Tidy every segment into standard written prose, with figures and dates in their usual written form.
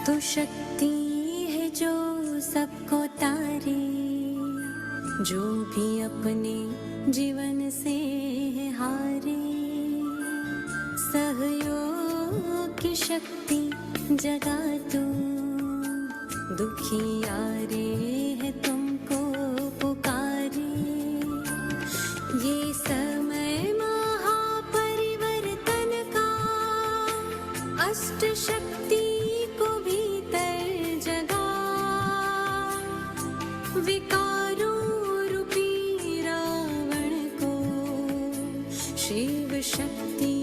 तो शक्ति है जो सबको तारे, जो भी अपने जीवन से हारे। सहयोग की शक्ति जगा तू, दुखियारे है तुमको पुकारे। ये समय महापरिवर्तन का, अष्ट शक्ति को भीतर जगा। विकारों रूपी रावण को शिव शक्ति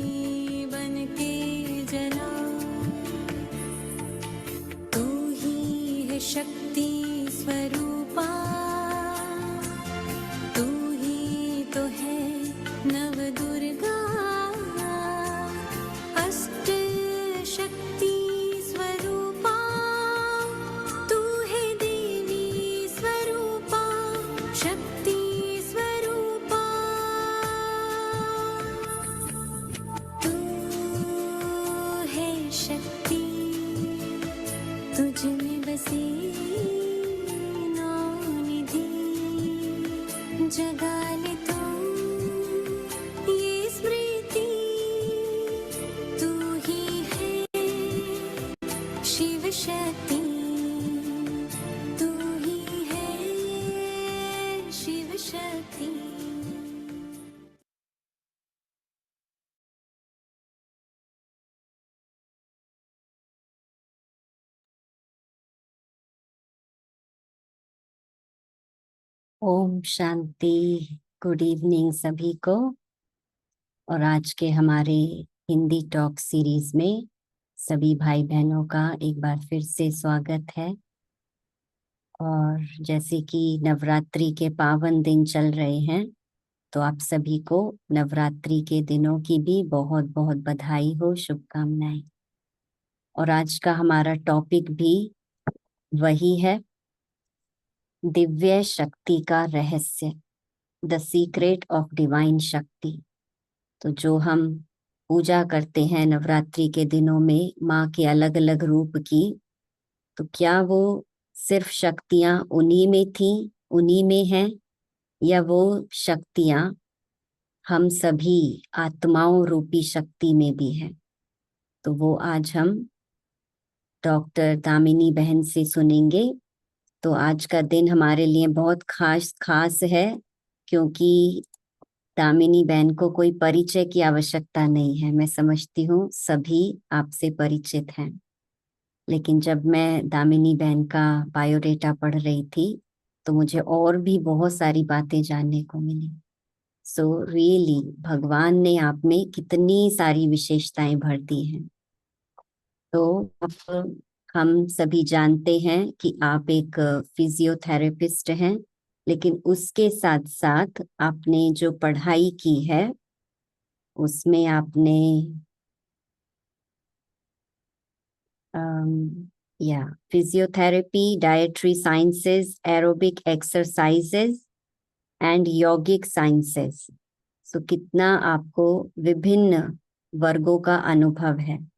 बन के जला। तू ही है शक्ति स्वरूपा, तू ही तो है नव दुर्गा। अष्ट शक्ति स्वरूपा, तू है देवी स्वरूपा, शक्ति स्वरूपा। तू है शक्ति, तुझ में बसी नौ निधि। जगा ले तू ये स्मृति, तू ही है शिव शक्ति, तू ही है शिव शक्ति। ओम शांति। गुड इवनिंग सभी को। और आज के हमारे हिंदी टॉक सीरीज में सभी भाई बहनों का एक बार फिर से स्वागत है। और जैसे कि नवरात्रि के पावन दिन चल रहे हैं, तो आप सभी को नवरात्रि के दिनों की भी बहुत बहुत बधाई हो, शुभकामनाएं। और आज का हमारा टॉपिक भी वही है, दिव्य शक्ति का रहस्य, द सीक्रेट ऑफ डिवाइन शक्ति। तो जो हम पूजा करते हैं नवरात्रि के दिनों में माँ के अलग अलग रूप की, तो क्या वो सिर्फ शक्तियां उन्हीं में थी, उन्हीं में हैं, या वो शक्तियां हम सभी आत्माओं रूपी शक्ति में भी हैं? तो वो आज हम डॉक्टर दामिनी बहन से सुनेंगे। तो आज का दिन हमारे लिए बहुत खास है, क्योंकि दामिनी बहन को कोई परिचय की आवश्यकता नहीं है। मैं समझती हूँ सभी आपसे परिचित हैं, लेकिन जब मैं दामिनी बहन का बायोडेटा पढ़ रही थी तो मुझे और भी बहुत सारी बातें जानने को मिली। सो रियली भगवान ने आप में कितनी सारी विशेषताएं भर दी हैं। तो अब हम सभी जानते हैं कि आप एक फिजियोथेरेपिस्ट हैं, लेकिन उसके साथ साथ आपने जो पढ़ाई की है उसमें आपने physiotherapy, dietary sciences, aerobic exercises and yogic sciences. So कितना आपको विभिन्न वर्गों का अनुभव है।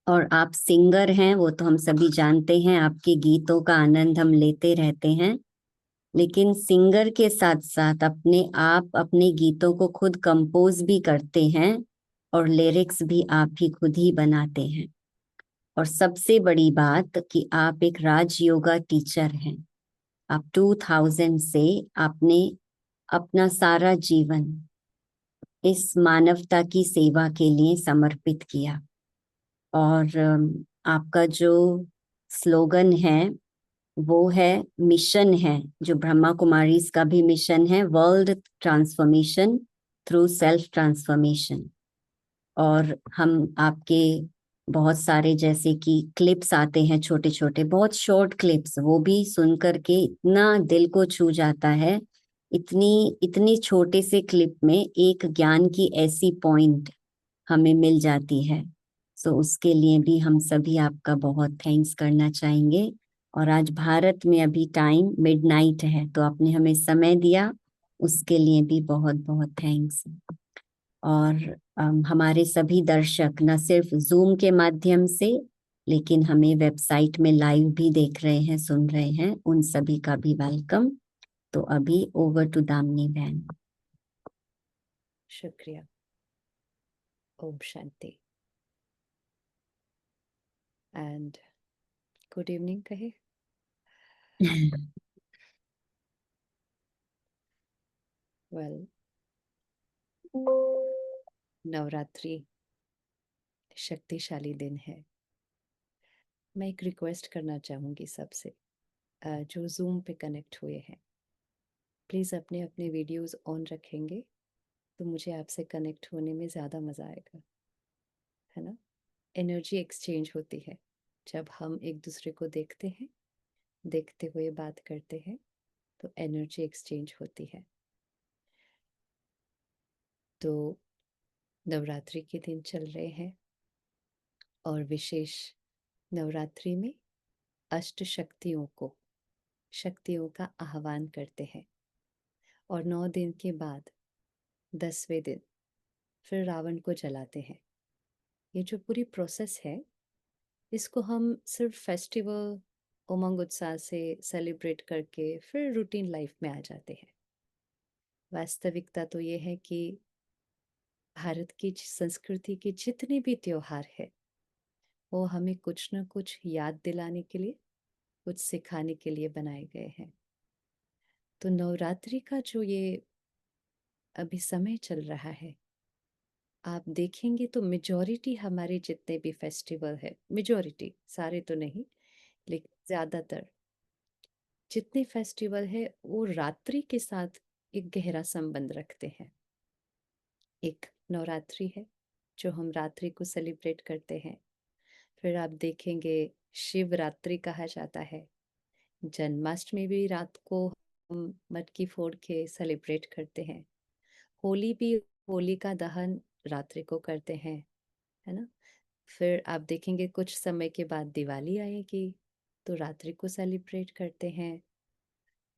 और आप सिंगर हैं, वो तो हम सभी जानते हैं, आपके गीतों का आनंद हम लेते रहते हैं। लेकिन सिंगर के साथ साथ आप अपने गीतों को खुद कंपोज भी करते हैं और लिरिक्स भी आप ही खुद ही बनाते हैं। और सबसे बड़ी बात कि आप एक राज योगा टीचर हैं। आप 2000 से आपने अपना सारा जीवन इस मानवता की सेवा के लिए समर्पित किया। और आपका जो स्लोगन है वो है, मिशन है, जो ब्रह्मा कुमारीज का भी मिशन है, world transformation through self transformation. और हम आपके बहुत सारे जैसे कि क्लिप्स आते हैं, छोटे छोटे बहुत शॉर्ट क्लिप्स, वो भी सुन करके इतना दिल को छू जाता है। इतनी छोटे से क्लिप में एक ज्ञान की ऐसी पॉइंट हमें मिल जाती है। सो उसके लिए भी हम सभी आपका बहुत थैंक्स करना चाहेंगे। और आज भारत में अभी टाइम मिडनाइट है, तो आपने हमें समय दिया, उसके लिए भी बहुत बहुत थैंक्स। और हमारे सभी दर्शक न सिर्फ जूम के माध्यम से, लेकिन हमें वेबसाइट में लाइव भी देख रहे हैं, सुन रहे हैं, उन सभी का भी वेलकम। तो अभी ओवर टू दामिनी बहन। शुक्रिया। Om Shanti and good evening कहे। वेल, नवरात्रि शक्तिशाली दिन है। मैं एक रिक्वेस्ट करना चाहूँगी सबसे, जो जूम पे कनेक्ट हुए हैं, प्लीज़ अपने अपने वीडियोस ऑन रखेंगे तो मुझे आपसे कनेक्ट होने में ज़्यादा मज़ा आएगा, है ना। एनर्जी एक्सचेंज होती है जब हम एक दूसरे को देखते हैं, देखते हुए बात करते हैं, तो एनर्जी एक्सचेंज होती है। तो नवरात्रि के दिन चल रहे हैं और विशेष नवरात्रि में अष्ट शक्तियों का आह्वान करते हैं और 9 दिन के बाद 10वें दिन फिर रावण को जलाते हैं। ये जो पूरी प्रोसेस है, इसको हम सिर्फ फेस्टिवल उमंग उत्साह से सेलिब्रेट करके फिर रूटीन लाइफ में आ जाते हैं। वास्तविकता तो ये है कि भारत की संस्कृति के जितने भी त्योहार है, वो हमें कुछ न कुछ याद दिलाने के लिए, कुछ सिखाने के लिए बनाए गए हैं। तो नवरात्रि का जो ये अभी समय चल रहा है, आप देखेंगे तो मेजॉरिटी हमारे जितने भी फेस्टिवल है, मेजॉरिटी, सारे तो नहीं लेकिन ज़्यादातर जितने फेस्टिवल है वो रात्रि के साथ एक गहरा संबंध रखते हैं। एक नवरात्रि है जो हम रात्रि को सेलिब्रेट करते हैं। फिर आप देखेंगे शिवरात्रि कहा जाता है। जन्माष्टमी भी रात को हम मटकी फोड़ के सेलिब्रेट करते हैं। होली भी, होली का दहन रात्रि को करते हैं, है ना। फिर आप देखेंगे कुछ समय के बाद दिवाली आएगी तो रात्रि को सेलिब्रेट करते हैं,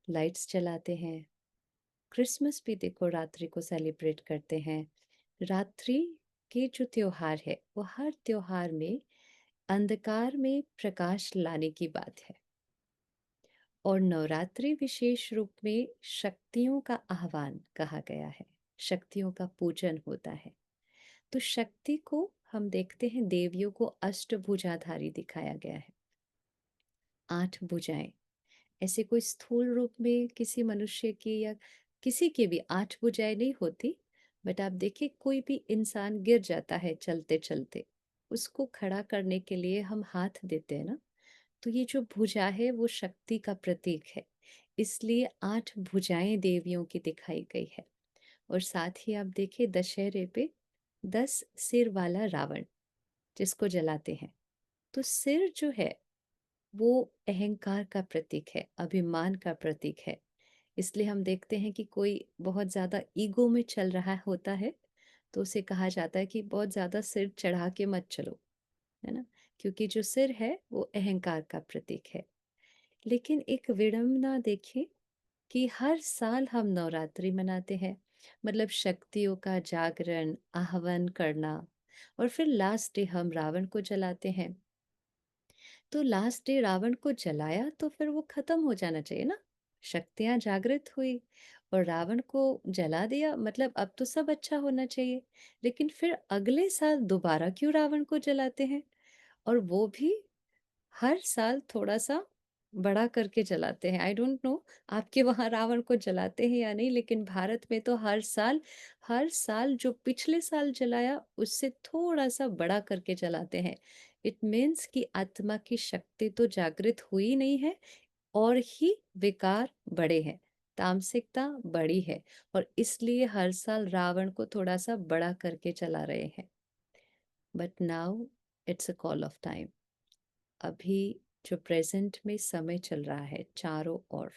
लाइट्स जलाते हैं। क्रिसमस भी देखो रात्रि को सेलिब्रेट करते हैं। रात्रि के जो त्योहार है वो हर त्योहार में अंधकार में प्रकाश लाने की बात है। और नवरात्रि विशेष रूप में शक्तियों का आह्वान कहा गया है, शक्तियों का पूजन होता है। तो शक्ति को हम देखते हैं, देवियों को अष्टभुजाधारी दिखाया गया है, 8 भुजाएं। ऐसे कोई स्थूल रूप में किसी मनुष्य की या किसी के भी 8 भुजाएं नहीं होती, बट आप देखिए कोई भी इंसान गिर जाता है चलते चलते, उसको खड़ा करने के लिए हम हाथ देते हैं ना, तो ये जो भुजा है वो शक्ति का प्रतीक है। इसलिए 8 भुजाएं देवियों की दिखाई गई है। और साथ ही आप देखिए दशहरे पे 10 सिर वाला रावण जिसको जलाते हैं। तो सिर जो है वो अहंकार का प्रतीक है, अभिमान का प्रतीक है। इसलिए हम देखते हैं कि कोई बहुत ज्यादा ईगो में चल रहा होता है तो उसे कहा जाता है कि बहुत ज्यादा सिर चढ़ा के मत चलो, है ना, क्योंकि जो सिर है वो अहंकार का प्रतीक है। लेकिन एक विडंबना देखिए कि हर साल हम नवरात्रि मनाते हैं, मतलब शक्तियों का जागरण, आह्वान करना, और फिर लास्ट डे हम रावण को जलाते हैं। तो लास्ट डे रावण को जलाया तो फिर वो खत्म हो जाना चाहिए ना, शक्तियां जागृत हुई और रावण को जला दिया, मतलब अब तो सब अच्छा होना चाहिए। लेकिन फिर अगले साल दोबारा क्यों रावण को जलाते हैं, और वो भी हर साल थोड़ा सा बड़ा करके जलाते हैं। आई डोंट नो आपके वहां रावण को जलाते हैं या नहीं, लेकिन भारत में तो हर साल जो पिछले साल जलाया उससे थोड़ा सा बड़ा करके जलाते हैं। इट मीन्स कि आत्मा की शक्ति तो जागृत हुई नहीं है और ही विकार बड़े हैं, तामसिकता बड़ी है, और इसलिए हर साल रावण को थोड़ा सा बड़ा करके चला रहे हैं। But now it's a call of time. अभी जो प्रेजेंट में समय चल रहा है चारों ओर,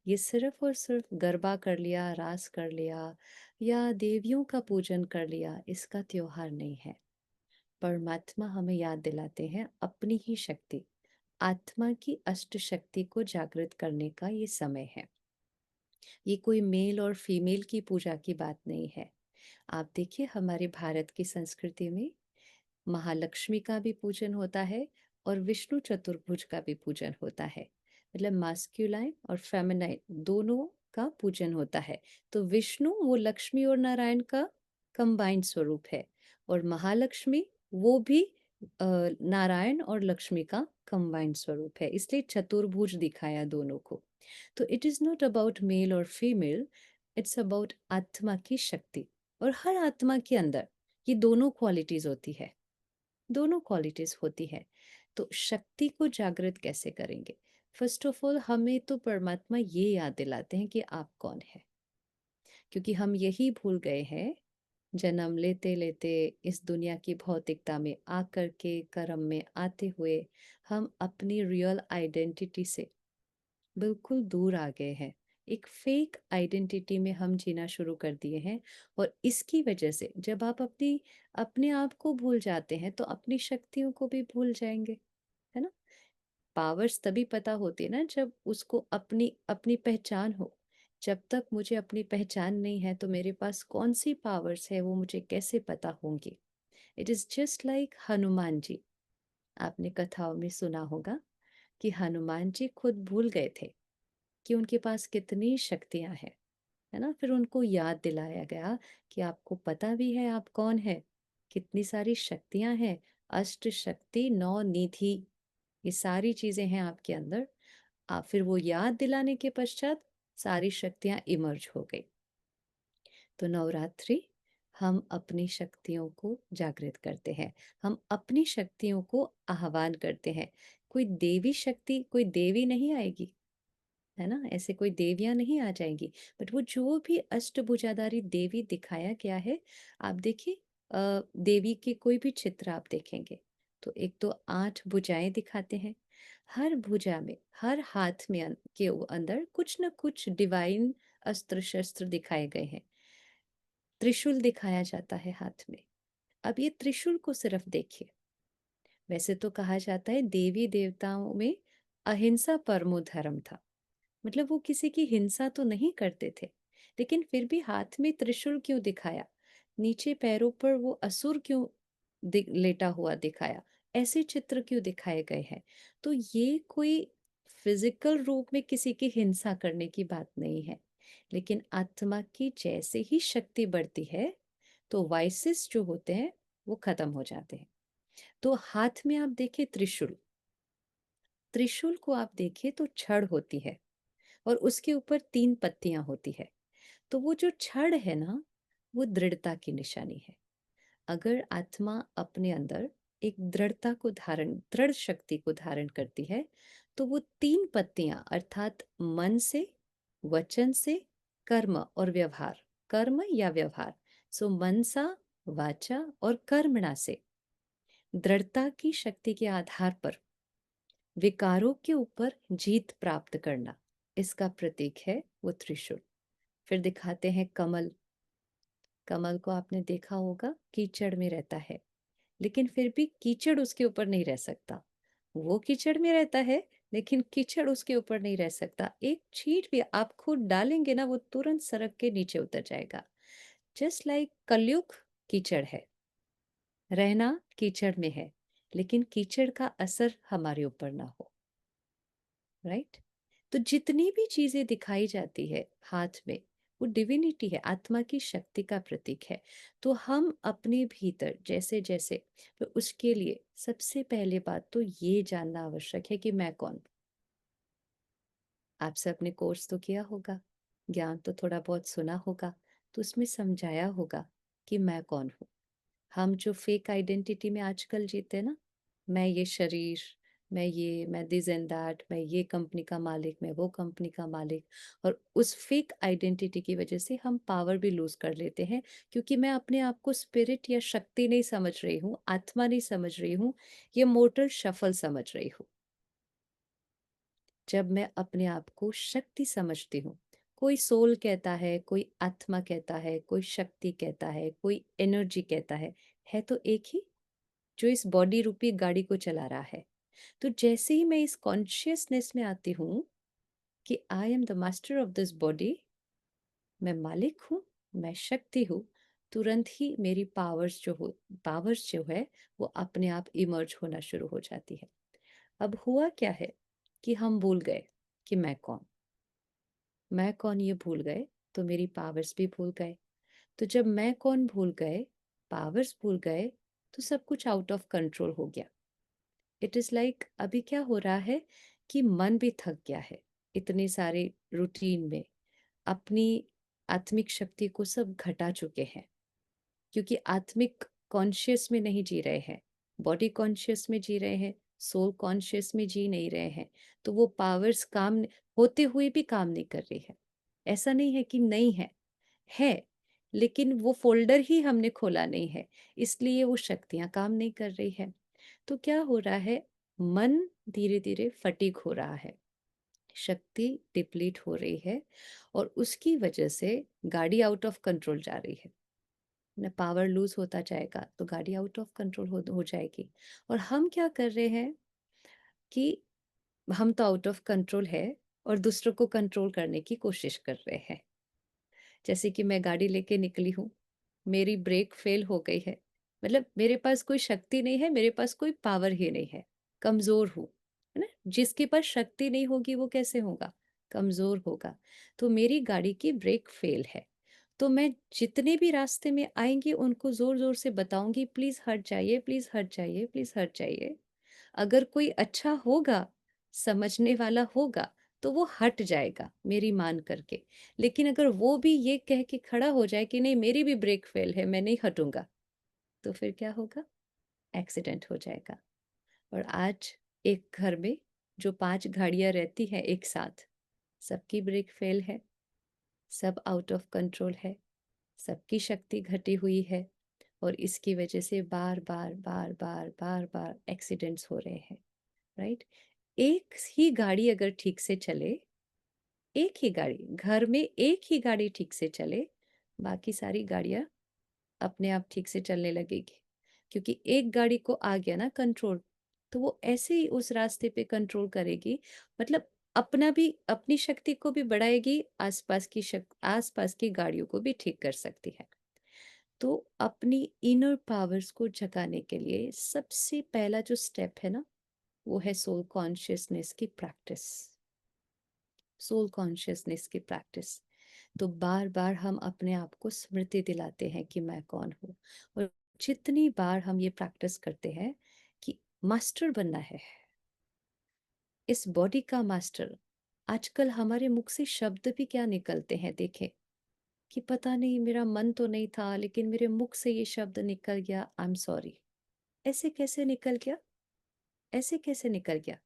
ये सिर्फ और सिर्फ गरबा कर लिया, रास कर लिया या देवियों का पूजन कर लिया, इसका त्योहार नहीं है। परमात्मा हमें याद दिलाते हैं अपनी ही शक्ति, आत्मा की अष्ट शक्ति को जागृत करने का ये समय है। ये कोई मेल और फीमेल की पूजा की बात नहीं है। आप देखिए हमारे भारत की संस्कृति में महालक्ष्मी का भी पूजन होता है और विष्णु चतुर्भुज का भी पूजन होता है। मतलब मास्कुलाइन और फेमिनाइन दोनों का पूजन होता है। तो विष्णु वो लक्ष्मी और नारायण का कंबाइंड स्वरूप है, और महालक्ष्मी वो भी नारायण और लक्ष्मी का कंबाइंड स्वरूप है, इसलिए चतुर्भुज दिखाया दोनों को। तो it is not about male और फीमेल, इट्स अबाउट आत्मा की शक्ति। और हर आत्मा के अंदर ये दोनों क्वालिटीज होती है, दोनों क्वालिटीज होती है। तो शक्ति को जागृत कैसे करेंगे? फर्स्ट ऑफ ऑल हमें तो परमात्मा ये याद दिलाते हैं कि आप कौन है, क्योंकि हम यही भूल गए हैं जन्म लेते लेते इस दुनिया की भौतिकता में आकर के कर्म में आते हुए हम अपनी रियल आइडेंटिटी से बिल्कुल दूर आ गए हैं। एक फेक आइडेंटिटी में हम जीना शुरू कर दिए हैं, और इसकी वजह से जब आप अपने आप को भूल जाते हैं तो अपनी शक्तियों को भी भूल जाएंगे, है ना? पावर्स तभी पता होती है ना जब उसको अपनी अपनी पहचान हो। जब तक मुझे अपनी पहचान नहीं है तो मेरे पास कौन सी पावर्स है वो मुझे कैसे पता होंगी? It is just like Hanuman ji. आपने कथाओं में सुना होगा कि हनुमान जी खुद भूल गए थे कि उनके पास कितनी शक्तियां हैं, है ना? फिर उनको याद दिलाया गया कि आपको पता भी है आप कौन है, कितनी सारी शक्तियां हैं, अष्ट शक्ति नौ निधि, ये सारी चीजें हैं आपके अंदर। आप फिर वो याद दिलाने के पश्चात सारी शक्तियां इमर्ज हो गई। तो नवरात्रि हम अपनी शक्तियों को जागृत करते हैं, हम अपनी शक्तियों को आह्वान करते हैं। कोई देवी शक्ति, कोई देवी नहीं आएगी, है ना? ऐसे कोई देवियां नहीं आ जाएंगी, बट वो जो भी अष्टभुजाधारी देवी दिखाया गया है, आप देखिए, देवी के कोई भी चित्र आप देखेंगे तो एक तो 8 भुजाएं दिखाते हैं। हर भुजा में, हर हाथ में के अंदर कुछ न कुछ डिवाइन अस्त्र शस्त्र दिखाए गए हैं। त्रिशूल दिखाया जाता है हाथ में। अब ये त्रिशूल को सिर्फ देखिए। वैसे तो कहा जाता है देवी देवताओं में अहिंसा परमो धर्म था, मतलब वो किसी की हिंसा तो नहीं करते थे, लेकिन फिर भी हाथ में त्रिशूल क्यों दिखाया? नीचे पैरों पर वो असुर क्यों लेटा हुआ दिखाया? ऐसे चित्र क्यों दिखाए गए हैं? तो ये कोई फिजिकल रूप में किसी की हिंसा करने की बात नहीं है, लेकिन आत्मा की जैसे ही शक्ति बढ़ती है तो वाइसेस जो होते हैं वो खत्म हो जाते हैं। तो हाथ में आप देखें त्रिशूल, त्रिशूल को आप देखें तो छड़ होती है और उसके ऊपर 3 पत्तियां होती है। तो वो जो छड़ है ना, वो दृढ़ता की निशानी है। अगर आत्मा अपने अंदर एक दृढ़ता को धारण, दृढ़ शक्ति को धारण करती है, तो वो 3 पत्तियां अर्थात मन से, वचन से, कर्म और व्यवहार, कर्म या व्यवहार, सो मनसा, वाचा और कर्मणा से दृढ़ता की शक्ति के आधार पर विकारों के ऊपर जीत प्राप्त करना, इसका प्रतीक है वो त्रिशूल। फिर दिखाते हैं कमल। कमल को आपने देखा होगा कीचड़ में रहता है, लेकिन फिर भी कीचड़ उसके ऊपर नहीं रह सकता। वो कीचड़ में रहता है, लेकिन कीचड़ उसके ऊपर नहीं रह सकता। एक छींट भी आप खुद डालेंगे ना, वो तुरंत सड़क के नीचे उतर जाएगा। जस्ट लाइक कलयुग कीचड़ है, रहना कीचड़ में है, लेकिन कीचड़ का असर हमारे ऊपर ना हो, राइट? तो जितनी भी चीजें दिखाई जाती है हाथ में, वो डिविनिटी है, आत्मा की शक्ति का प्रतीक है। तो हम अपने भीतर जैसे जैसे, तो उसके लिए सबसे पहले बात तो ये जानना आवश्यक है कि मैं कौन हूं। आपसे अपने कोर्स तो किया होगा, ज्ञान तो थोड़ा बहुत सुना होगा, तो उसमें समझाया होगा कि मैं कौन हूँ। हम जो फेक आइडेंटिटी में आजकल जीते हैं ना, मैं ये शरीर, मैं दिस एंड दैट, मैं ये कंपनी का मालिक, मैं वो कंपनी का मालिक, और उस फेक आइडेंटिटी की वजह से हम पावर भी लूज कर लेते हैं, क्योंकि मैं अपने आप को स्पिरिट या शक्ति नहीं समझ रही हूँ, आत्मा नहीं समझ रही हूँ, ये मोर्टल शफल समझ रही हूँ। जब मैं अपने आप को शक्ति समझती हूँ, कोई सोल कहता है, कोई आत्मा कहता है, कोई शक्ति कहता है, कोई एनर्जी कहता है तो एक ही, जो इस बॉडी रूपी गाड़ी को चला रहा है। तो जैसे ही मैं इस कॉन्शियसनेस में आती हूँ कि I am the master of this body, मैं मालिक हूँ, मैं शक्ति हूँ, तुरंत ही मेरी पावर्स जो है वो अपने आप इमर्ज होना शुरू हो जाती है। अब हुआ क्या है कि हम भूल गए कि मैं कौन ये भूल गए, तो मेरी पावर्स भी भूल गए। तो जब मैं कौन भूल गए, पावर्स भूल गए, तो सब कुछ आउट ऑफ कंट्रोल हो गया। इट इज लाइक अभी क्या हो रहा है कि मन भी थक गया है इतने सारे रूटीन में, अपनी आत्मिक शक्ति को सब घटा चुके हैं, क्योंकि आत्मिक कॉन्शियस में नहीं जी रहे हैं, बॉडी कॉन्शियस में जी रहे हैं, सोल कॉन्शियस में जी नहीं रहे हैं। तो वो पावर्स काम होते हुए भी काम नहीं कर रही है। ऐसा नहीं है कि नहीं है, लेकिन वो फोल्डर ही हमने खोला नहीं है, इसलिए वो शक्तियां काम नहीं कर रही है। तो क्या हो रहा है, मन धीरे धीरे फटीग हो रहा है, शक्ति डिप्लीट हो रही है, और उसकी वजह से गाड़ी आउट ऑफ कंट्रोल जा रही है ना। पावर लूज होता जाएगा तो गाड़ी आउट ऑफ कंट्रोल हो जाएगी। और हम क्या कर रहे हैं कि हम तो आउट ऑफ कंट्रोल है और दूसरों को कंट्रोल करने की कोशिश कर रहे हैं। जैसे कि मैं गाड़ी लेके निकली हूँ, मेरी ब्रेक फेल हो गई है, मतलब मेरे पास कोई शक्ति नहीं है, मेरे पास कोई पावर ही नहीं है, कमजोर हूँ, है ना। जिसके पास शक्ति नहीं होगी वो कैसे होगा, कमजोर होगा। तो मेरी गाड़ी की ब्रेक फेल है, तो मैं जितने भी रास्ते में आएंगे उनको जोर जोर से बताऊंगी, प्लीज हट जाइए, प्लीज हट जाइए, प्लीज हट जाइए। अगर कोई अच्छा होगा, समझने वाला होगा, तो वो हट जाएगा मेरी मान करके। लेकिन अगर वो भी ये कह के खड़ा हो जाए कि नहीं मेरी भी ब्रेक फेल है, मैं नहीं हटूंगा, तो फिर क्या होगा, एक्सीडेंट हो जाएगा। और आज एक घर में जो 5 गाड़ियां रहती हैं एक साथ, सबकी ब्रेक फेल है, सब आउट ऑफ कंट्रोल है, सबकी शक्ति घटी हुई है, और इसकी वजह से बार बार बार बार बार बार एक्सीडेंट्स हो रहे हैं, राइट। एक ही गाड़ी अगर ठीक से चले, एक ही गाड़ी घर में, एक ही गाड़ी ठीक से चले, बाकी सारी गाड़ियां अपने आप ठीक से चलने लगेगी। क्योंकि एक गाड़ी को आ गया ना कंट्रोल, तो वो ऐसे ही उस रास्ते पे कंट्रोल करेगी, मतलब अपना भी, अपनी शक्ति को भी बढ़ाएगी, आसपास की गाड़ियों को भी ठीक कर सकती है। तो अपनी इनर पावर्स को जगाने के लिए सबसे पहला जो स्टेप है ना, वो है सोल कॉन्शियसनेस की प्रैक्टिस। सोल कॉन्शियसनेस की प्रैक्टिस। तो बार बार हम अपने आप को स्मृति दिलाते हैं कि मैं कौन हूँ। और जितनी बार हम ये प्रैक्टिस करते हैं कि मास्टर बनना है, इस बॉडी का मास्टर। आजकल हमारे मुख से शब्द भी क्या निकलते हैं, देखें, कि पता नहीं मेरा मन तो नहीं था लेकिन मेरे मुख से ये शब्द निकल गया, आई एम सॉरी। ऐसे कैसे निकल गया, ऐसे कैसे निकल गया।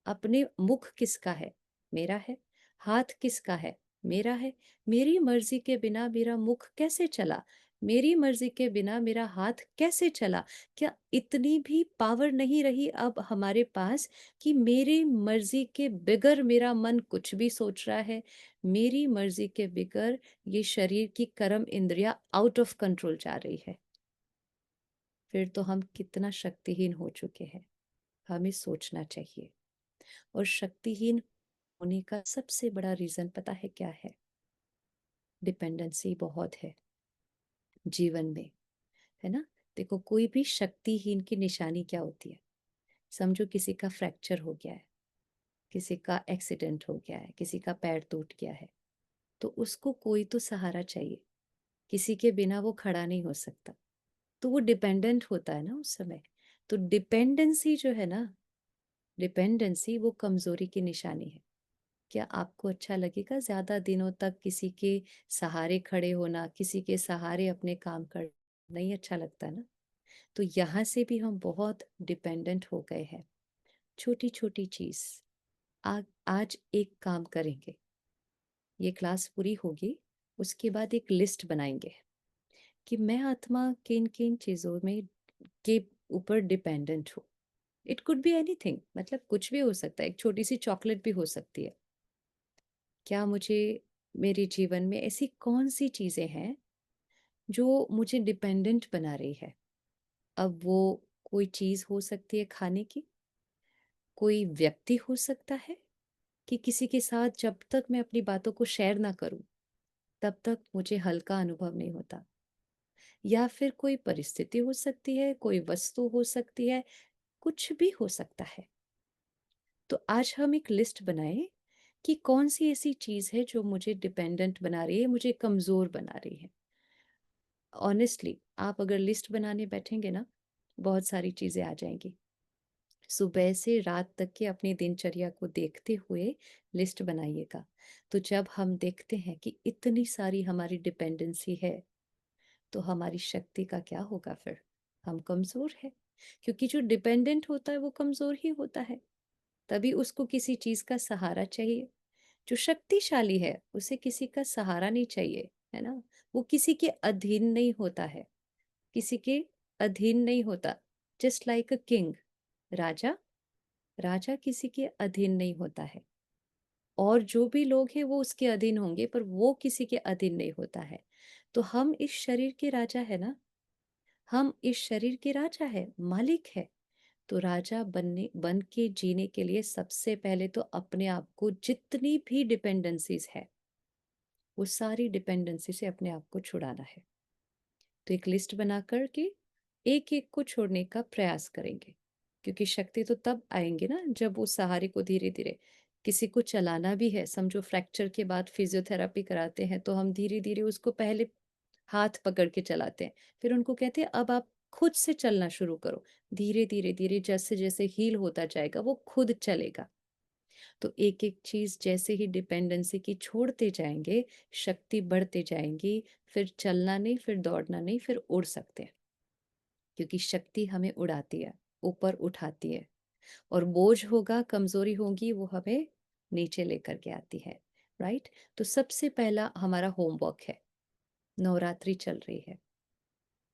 अपने मुख किसका है, मेरा है। हाथ किसका है, मेरा है। मेरी मर्जी के बिना मेरा मुख कैसे चला, मेरी मर्जी के बिना मेरा हाथ कैसे चला। क्या इतनी भी पावर नहीं रही अब हमारे पास कि मेरी मर्जी के बिगर मेरा मन कुछ भी सोच रहा है, मेरी मर्जी के बिगर ये शरीर की कर्म इंद्रियां आउट ऑफ कंट्रोल जा रही है। फिर तो हम कितना शक्तिहीन हो चुके हैं, हमें सोचना चाहिए। और शक्तिहीन होने का सबसे बड़ा रीजन पता है क्या है, डिपेंडेंसी बहुत है जीवन में, है ना। देखो, कोई भी शक्तिहीन की निशानी क्या होती है, समझो किसी का फ्रैक्चर हो गया है, किसी का एक्सीडेंट हो गया है, किसी का पैर टूट गया है, तो उसको कोई तो सहारा चाहिए, किसी के बिना वो खड़ा नहीं हो सकता, तो वो डिपेंडेंट होता है ना उस समय। तो डिपेंडेंसी जो है ना, डिपेंडेंसी वो कमजोरी की निशानी है। क्या आपको अच्छा लगेगा ज्यादा दिनों तक किसी के सहारे खड़े होना, किसी के सहारे अपने काम कर, नहीं अच्छा लगता ना। तो यहाँ से भी हम बहुत डिपेंडेंट हो गए हैं। छोटी छोटी चीज, आज एक काम करेंगे, ये क्लास पूरी होगी, उसके बाद एक लिस्ट बनाएंगे कि मैं आत्मा किन किन चीजों में के ऊपर डिपेंडेंट हूँ। इट कुड बी एनीथिंग, मतलब कुछ भी हो सकता है, एक छोटी सी चॉकलेट भी हो सकती है। क्या मुझे, मेरे जीवन में ऐसी कौन सी चीजें हैं जो मुझे डिपेंडेंट बना रही है। अब वो कोई चीज हो सकती है खाने की, कोई व्यक्ति हो सकता है, कि किसी के साथ जब तक मैं अपनी बातों को शेयर ना करूं तब तक मुझे हल्का अनुभव नहीं होता। या फिर कोई परिस्थिति हो सकती है, कोई वस्तु हो सकती है, कुछ भी हो सकता है। तो आज हम एक लिस्ट बनाएं कि कौन सी ऐसी चीज है जो मुझे डिपेंडेंट बना रही है, मुझे कमजोर बना रही है। ऑनेस्टली आप अगर लिस्ट बनाने बैठेंगे ना, बहुत सारी चीजें आ जाएंगी। सुबह से रात तक के अपनी दिनचर्या को देखते हुए लिस्ट बनाइएगा। तो जब हम देखते हैं कि इतनी सारी हमारी डिपेंडेंसी है, तो हमारी शक्ति का क्या होगा फिर? हम कमजोर है, क्योंकि जो डिपेंडेंट होता है वो कमजोर ही होता है। तभी उसको किसी चीज का सहारा चाहिए। जो शक्तिशाली है उसे किसी का सहारा नहीं चाहिए, है ना। वो किसी के अधीन नहीं होता है, किसी के अधीन नहीं होता। जस्ट लाइक अ किंग, राजा, राजा किसी के अधीन नहीं होता है। और जो भी लोग हैं वो उसके अधीन होंगे, पर वो किसी के अधीन नहीं होता है। तो हम इस शरीर के राजा है ना, हम इस शरीर के राजा है, मालिक है। तो राजा बन के जीने के लिए सबसे पहले तो अपने आप को, जितनी भी डिपेंडेंसीज है, वो सारी डिपेंडेंसी से अपने आप को छुड़ाना है। तो एक लिस्ट बना कर के एक एक को छोड़ने का प्रयास करेंगे, क्योंकि शक्ति तो तब आएंगे ना जब उस सहारे को धीरे धीरे, किसी को चलाना भी है, समझो फ्रैक्चर के बाद फिजियोथेरापी कराते हैं तो हम धीरे धीरे उसको पहले हाथ पकड़ के चलाते हैं, फिर उनको कहते हैं अब आप खुद से चलना शुरू करो। धीरे धीरे धीरे जैसे जैसे हील होता जाएगा वो खुद चलेगा। तो एक एक चीज जैसे ही डिपेंडेंसी की छोड़ते जाएंगे, शक्ति बढ़ते जाएंगी। फिर चलना नहीं, फिर दौड़ना नहीं, फिर उड़ सकते हैं, क्योंकि शक्ति हमें उड़ाती है, ऊपर उठाती है। और बोझ होगा, कमजोरी होगी, वो हमें नीचे लेकर के आती है। राइट। तो सबसे पहला हमारा होमवर्क है, नवरात्रि चल रही है।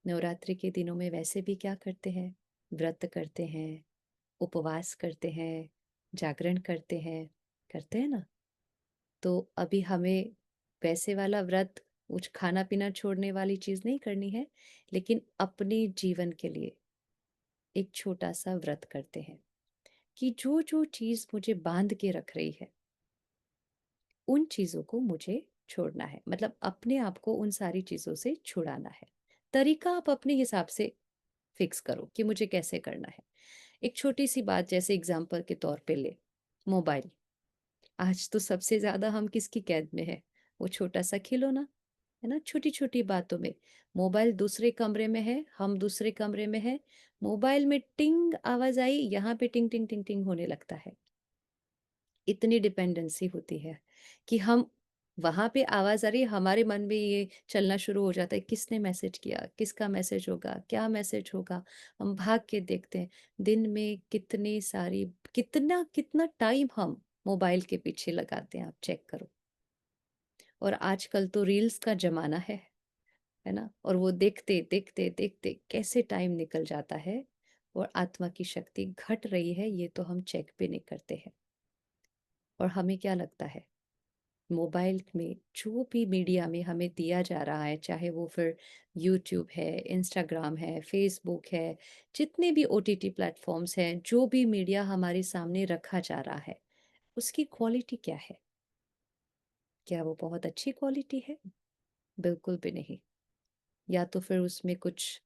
नवरात्रि के दिनों में वैसे भी क्या करते हैं? व्रत करते हैं, उपवास करते हैं, जागरण करते हैं ना। तो अभी हमें वैसे वाला व्रत, कुछ खाना पीना छोड़ने वाली चीज नहीं करनी है, लेकिन अपने जीवन के लिए एक छोटा सा व्रत करते हैं कि जो जो चीज मुझे बांध के रख रही है, उन चीजों को मुझे छोड़ना है। मतलब अपने आप को उन सारी चीजों से छुड़ाना है। तरीका आप अपने हिसाब से फिक्स करो कि मुझे कैसे करना है। एक छोटी सी बात जैसे एग्जाम्पल के तौर पे ले, मोबाइल। आज तो सबसे ज्यादा हम किसकी कैद में है? वो छोटा सा खिलौना, है ना। छोटी छोटी बातों में मोबाइल दूसरे कमरे में है, हम दूसरे कमरे में है, मोबाइल में टिंग आवाज आई, यहाँ पे टिंग टिंग टिंग टिंग होने लगता है। इतनी डिपेंडेंसी होती है कि हम, वहां पे आवाज आ रही है, हमारे मन में ये चलना शुरू हो जाता है, किसने मैसेज किया, किसका मैसेज होगा, क्या मैसेज होगा। हम भाग के देखते हैं। दिन में कितनी सारी, कितना कितना टाइम हम मोबाइल के पीछे लगाते हैं, आप चेक करो। और आजकल तो रील्स का जमाना है ना। और वो देखते देखते देखते कैसे टाइम निकल जाता है, और आत्मा की शक्ति घट रही है, ये तो हम चेक भी नहीं करते हैं। और हमें क्या लगता है, मोबाइल में जो भी मीडिया में हमें दिया जा रहा है, चाहे वो फिर यूट्यूब है, इंस्टाग्राम है, फेसबुक है, जितने भी ओटीटी प्लेटफॉर्म्स हैं, जो भी मीडिया हमारे सामने रखा जा रहा है, उसकी क्वालिटी क्या है? क्या वो बहुत अच्छी क्वालिटी है? बिल्कुल भी नहीं। या तो फिर उसमें कुछ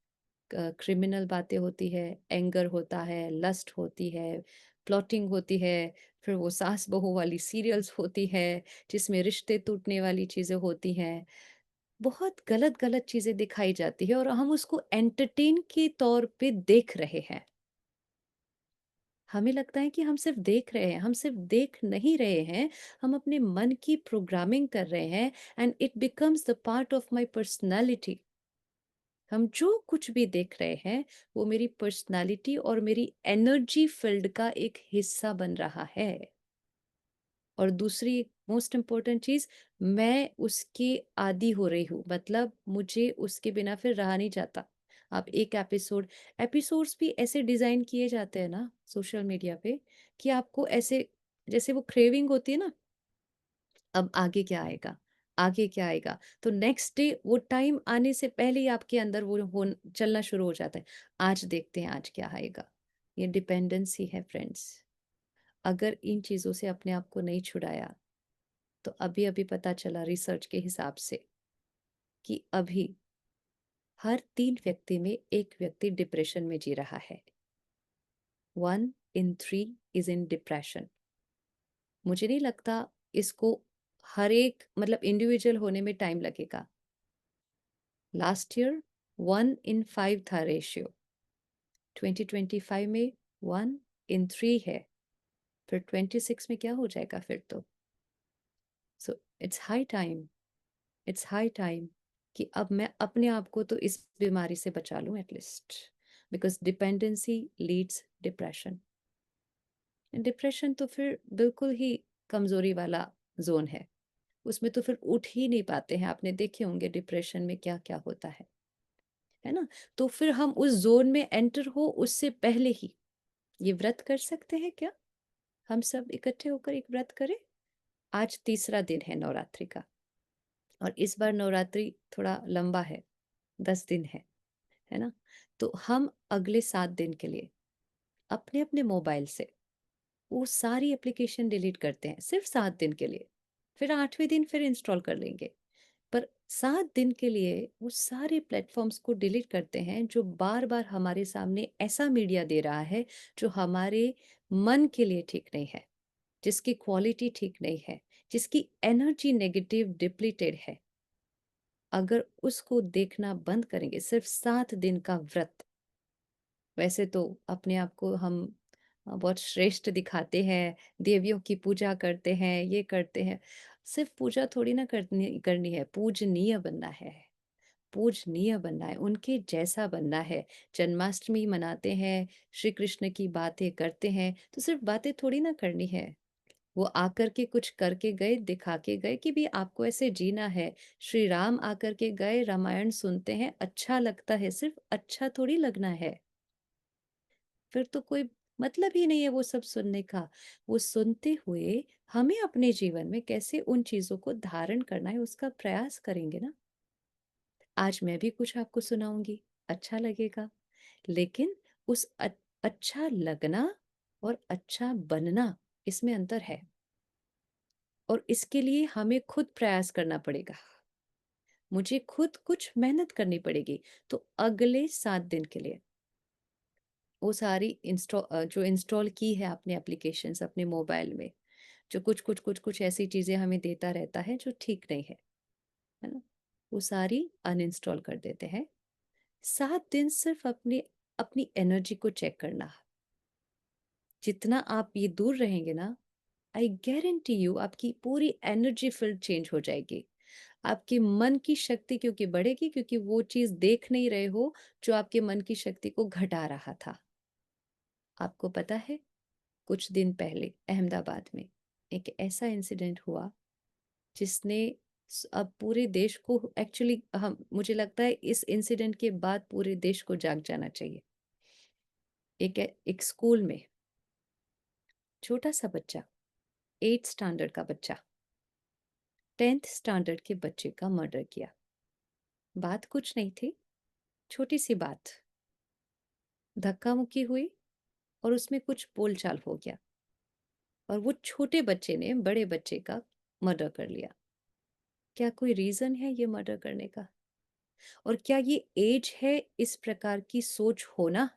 क्रिमिनल बातें होती है, एंगर होता है, लस्ट होती है, प्लॉटिंग होती है, फिर वो सास बहू वाली सीरियल्स होती है जिसमें रिश्ते टूटने वाली चीजें होती हैं। बहुत गलत गलत चीजें दिखाई जाती है और हम उसको एंटरटेन के तौर पे देख रहे हैं। हमें लगता है कि हम सिर्फ देख रहे हैं, हम सिर्फ देख नहीं रहे हैं, हम अपने मन की प्रोग्रामिंग कर रहे हैं। And it becomes the part of my personality. हम जो कुछ भी देख रहे हैं वो मेरी पर्सनालिटी और मेरी एनर्जी फील्ड का एक हिस्सा बन रहा है। और दूसरी मोस्ट इम्पोर्टेंट चीज, मैं उसके आदी हो रही हूँ, मतलब मुझे उसके बिना फिर रहा नहीं जाता। आप एक एपिसोड्स भी ऐसे डिजाइन किए जाते हैं ना सोशल मीडिया पे, कि आपको ऐसे, जैसे वो क्रेविंग होती है ना, अब आगे क्या आएगा, आगे क्या आएगा। तो नेक्स्ट डे वो टाइम आने से पहले ही आपके अंदर वो हो चलना शुरू हो जाता है। आज देखते हैं आज क्या आएगा। ये डिपेंडेंसी है फ्रेंड्स। अगर इन चीजों से अपने आप को नहीं छुड़ाया, तो अभी अभी पता चला रिसर्च के हिसाब से कि अभी हर 3 व्यक्ति में 1 व्यक्ति डिप्रेशन में जी रहा है। 1 in 3 is in depression। मुझे नहीं लगता इसको हर एक मतलब इंडिविजुअल होने में टाइम लगेगा। लास्ट ईयर 1 in 5 था रेशियो, 2025 में 1 in 3 है, फिर 26 में क्या हो जाएगा फिर तो। So it's high time, it's high time कि अब मैं अपने आप को तो इस बीमारी से बचा लूं at least, because dependency leads depression. Depression तो फिर बिल्कुल ही कमजोरी वाला जोन है, उसमें तो फिर उठ ही नहीं पाते हैं। आपने देखे होंगे डिप्रेशन में क्या क्या होता है ना। तो फिर हम उस जोन में एंटर हो उससे पहले ही ये व्रत कर सकते हैं क्या? हम सब इकट्ठे होकर एक व्रत करें। आज तीसरा दिन है नवरात्रि का, और इस बार नवरात्रि थोड़ा लंबा है, 10 दिन है ना। तो हम अगले 7 दिन के लिए अपने अपने मोबाइल से वो सारी एप्लीकेशन डिलीट करते हैं, सिर्फ 7 दिन के लिए। फिर 8वें दिन फिर इंस्टॉल कर लेंगे, पर 7 दिन के लिए वो सारे प्लेटफॉर्म्स को डिलीट करते हैं जो बार बार हमारे सामने ऐसा मीडिया दे रहा है जो हमारे मन के लिए ठीक नहीं है, जिसकी क्वालिटी ठीक नहीं है, जिसकी एनर्जी नेगेटिव डिप्लीटेड है। अगर उसको देखना बंद करेंगे, सिर्फ 7 दिन का व्रत। वैसे तो अपने आप को हम बहुत श्रेष्ठ दिखाते हैं, देवियों की पूजा करते हैं, ये करते हैं। सिर्फ पूजा थोड़ी ना करनी करनी है, पूजनीय बनना है, पूजनीय बनना है, उनके जैसा बनना है। जन्माष्टमी मनाते हैं, श्री कृष्ण की बातें करते हैं, तो सिर्फ बातें थोड़ी ना करनी है। वो आकर के कुछ करके गए, दिखा के गए कि भी आपको ऐसे जीना है। श्री राम आकर के गए, रामायण सुनते हैं, अच्छा लगता है, सिर्फ अच्छा थोड़ी लगना है। फिर तो कोई मतलब ही नहीं है वो सब सुनने का। वो सुनते हुए हमें अपने जीवन में कैसे उन चीजों को धारण करना है उसका प्रयास करेंगे ना। आज मैं भी कुछ आपको सुनाऊंगी, अच्छा लगेगा, लेकिन उस अच्छा लगना और अच्छा बनना, इसमें अंतर है। और इसके लिए हमें खुद प्रयास करना पड़ेगा, मुझे खुद कुछ मेहनत करनी पड़ेगी। तो अगले 7 दिन के लिए वो सारी जो इंस्टॉल की है आपने एप्लीकेशंस अपने मोबाइल में, जो कुछ ऐसी चीजें हमें देता रहता है जो ठीक नहीं है ना, वो सारी अनइंस्टॉल कर देते हैं। 7 दिन सिर्फ अपनी अपनी एनर्जी को चेक करना। जितना आप ये दूर रहेंगे ना, आई गारंटी यू आपकी पूरी एनर्जी फील्ड चेंज हो जाएगी। आपके मन की शक्ति क्योंकि बढ़ेगी, क्योंकि वो चीज देख नहीं रहे हो जो आपके मन की शक्ति को घटा रहा था। आपको पता है, कुछ दिन पहले अहमदाबाद में एक ऐसा इंसिडेंट हुआ जिसने अब पूरे देश को एक्चुअली, हम मुझे लगता है इस इंसिडेंट के बाद पूरे देश को जाग जाना चाहिए। एक स्कूल में छोटा सा बच्चा, 8th स्टैंडर्ड का बच्चा 10th स्टैंडर्ड के बच्चे का मर्डर किया। बात कुछ नहीं थी, छोटी सी बात, धक्का मुक्की हुई और उसमें कुछ बोलचाल हो गया, और वो छोटे बच्चे ने बड़े बच्चे का मर्डर कर लिया। क्या कोई रीजन है ये मर्डर करने का? और क्या ये एज है इस प्रकार की सोच होना?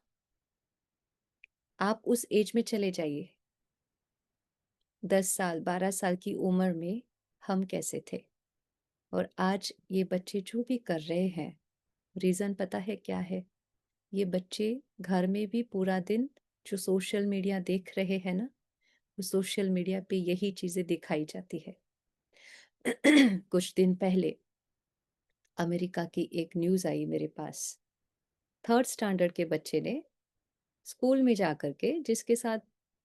आप उस एज में चले जाइए, 10 साल 12 साल की उम्र में हम कैसे थे, और आज ये बच्चे जो भी कर रहे हैं, रीजन पता है क्या है? ये बच्चे घर में भी पूरा दिन जो सोशल मीडिया देख रहे हैं ना, वो सोशल मीडिया पे यही चीजें दिखाई जाती है। कुछ दिन पहले अमेरिका की एक न्यूज आई मेरे पास। 3rd स्टैंडर्ड के बच्चे ने स्कूल में जाकर के जिसके साथ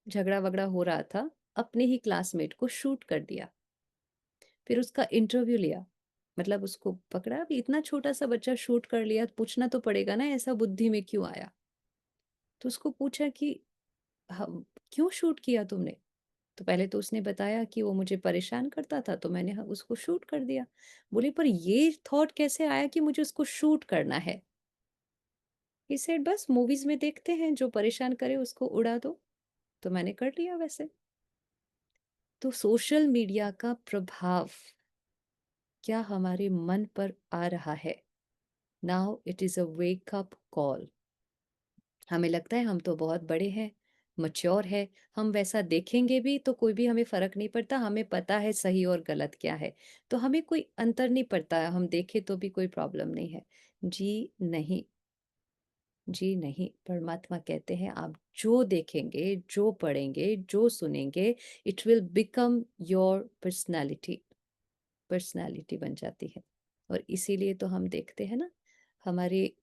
झगड़ा वगड़ा हो रहा था, अपने ही क्लासमेट को शूट कर दिया। फिर उसका इंटरव्यू लिया, मतलब उसको पकड़ा। अभी इतना छोटा सा बच्चा शूट कर लिया, पूछना तो पड़ेगा ना ऐसा बुद्धि में क्यों आया। तो उसको पूछा कि हम क्यों शूट किया तुमने? तो पहले तो उसने बताया कि वो मुझे परेशान करता था तो मैंने उसको शूट कर दिया। बोली पर ये थॉट कैसे आया कि मुझे उसको शूट करना है? ही सेड बस मूवीज में देखते हैं जो परेशान करे उसको उड़ा दो, तो मैंने कर लिया वैसे। तो सोशल मीडिया का प्रभाव क्या हमारे मन पर आ रहा है? Now it is a wake up call. हमें लगता है हम तो बहुत बड़े हैं, मैच्योर है, हम वैसा देखेंगे भी तो कोई भी हमें फ़र्क नहीं पड़ता, हमें पता है सही और गलत क्या है। तो हमें कोई अंतर नहीं पड़ता है, हम देखें तो भी कोई प्रॉब्लम नहीं है। जी नहीं, जी नहीं, परमात्मा कहते हैं आप जो देखेंगे, जो पढ़ेंगे, जो सुनेंगे, it will become your personality, personality बन जाती है। और इसीलिए तो हम देखते हैं ना, हमारी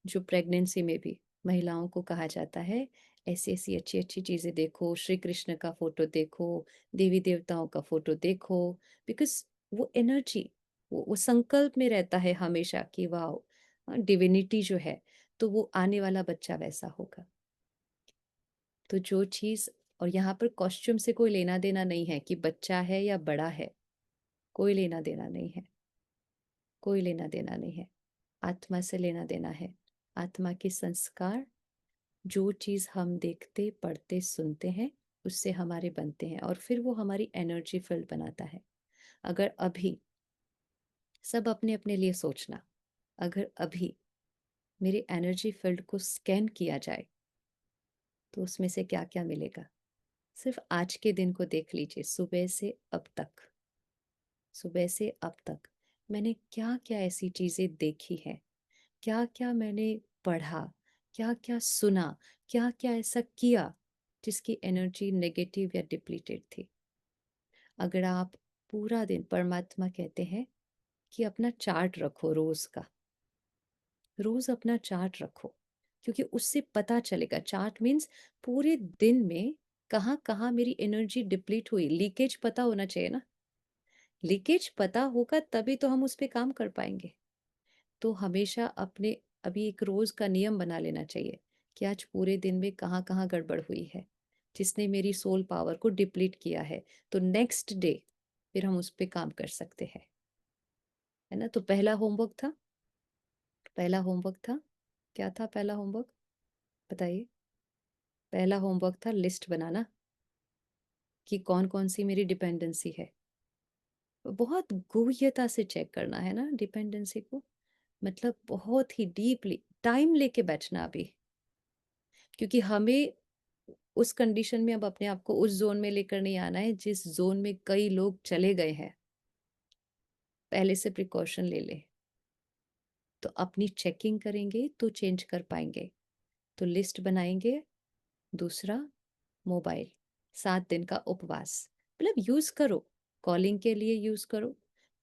जो प्रेगनेंसी में भी महिलाओं को कहा जाता है ऐसी ऐसी अच्छी अच्छी चीजें देखो, श्री कृष्ण का फोटो देखो, देवी देवताओं का फोटो देखो, बिकॉज वो एनर्जी, वो संकल्प में रहता है हमेशा कि वाह डिविनिटी जो है, तो वो आने वाला बच्चा वैसा होगा। तो जो चीज, और यहाँ पर कॉस्ट्यूम से कोई लेना देना नहीं है कि बच्चा है या बड़ा है, कोई लेना देना नहीं है, कोई लेना देना नहीं है। आत्मा से लेना देना है, आत्मा के संस्कार, जो चीज हम देखते पढ़ते सुनते हैं उससे हमारे बनते हैं, और फिर वो हमारी एनर्जी फील्ड बनाता है। अगर अभी सब अपने अपने लिए सोचना, अगर अभी मेरी एनर्जी फील्ड को स्कैन किया जाए तो उसमें से क्या क्या मिलेगा। सिर्फ आज के दिन को देख लीजिए, सुबह से अब तक, सुबह से अब तक मैंने क्या क्या ऐसी चीजें देखी हैं, क्या क्या मैंने पढ़ा, क्या क्या सुना, क्या क्या ऐसा किया जिसकी एनर्जी नेगेटिव या डिप्लीटेड थी। अगर आप पूरा दिन, परमात्मा कहते हैं कि अपना चार्ट रखो रोज का, रोज अपना चार्ट रखो, क्योंकि उससे पता चलेगा, चार्ट मीन्स पूरे दिन में कहाँ कहाँ मेरी एनर्जी डिप्लीट हुई, लीकेज पता होना चाहिए ना, लीकेज पता होगा तभी तो हम उस पर काम कर पाएंगे। तो हमेशा अपने, अभी एक रोज का नियम बना लेना चाहिए कि आज पूरे दिन में कहाँ कहाँ गड़बड़ हुई है जिसने मेरी सोल पावर को डिप्लीट किया है, तो नेक्स्ट डे फिर हम उस पर काम कर सकते हैं, है ना। तो पहला होमवर्क था, पहला होमवर्क था, क्या था पहला होमवर्क, बताइए। पहला होमवर्क था लिस्ट बनाना कि कौन कौन सी मेरी डिपेंडेंसी है। बहुत गूढ़ता से चेक करना है ना डिपेंडेंसी को, मतलब बहुत ही डीपली टाइम लेके बैठना अभी, क्योंकि हमें उस कंडीशन में अब अपने आप को उस जोन में लेकर नहीं आना है जिस जोन में कई लोग चले गए हैं। पहले से प्रिकॉशन ले ले, तो अपनी चेकिंग करेंगे तो चेंज कर पाएंगे। तो लिस्ट बनाएंगे। दूसरा, मोबाइल 7 दिन का उपवास, मतलब यूज करो, कॉलिंग के लिए यूज करो,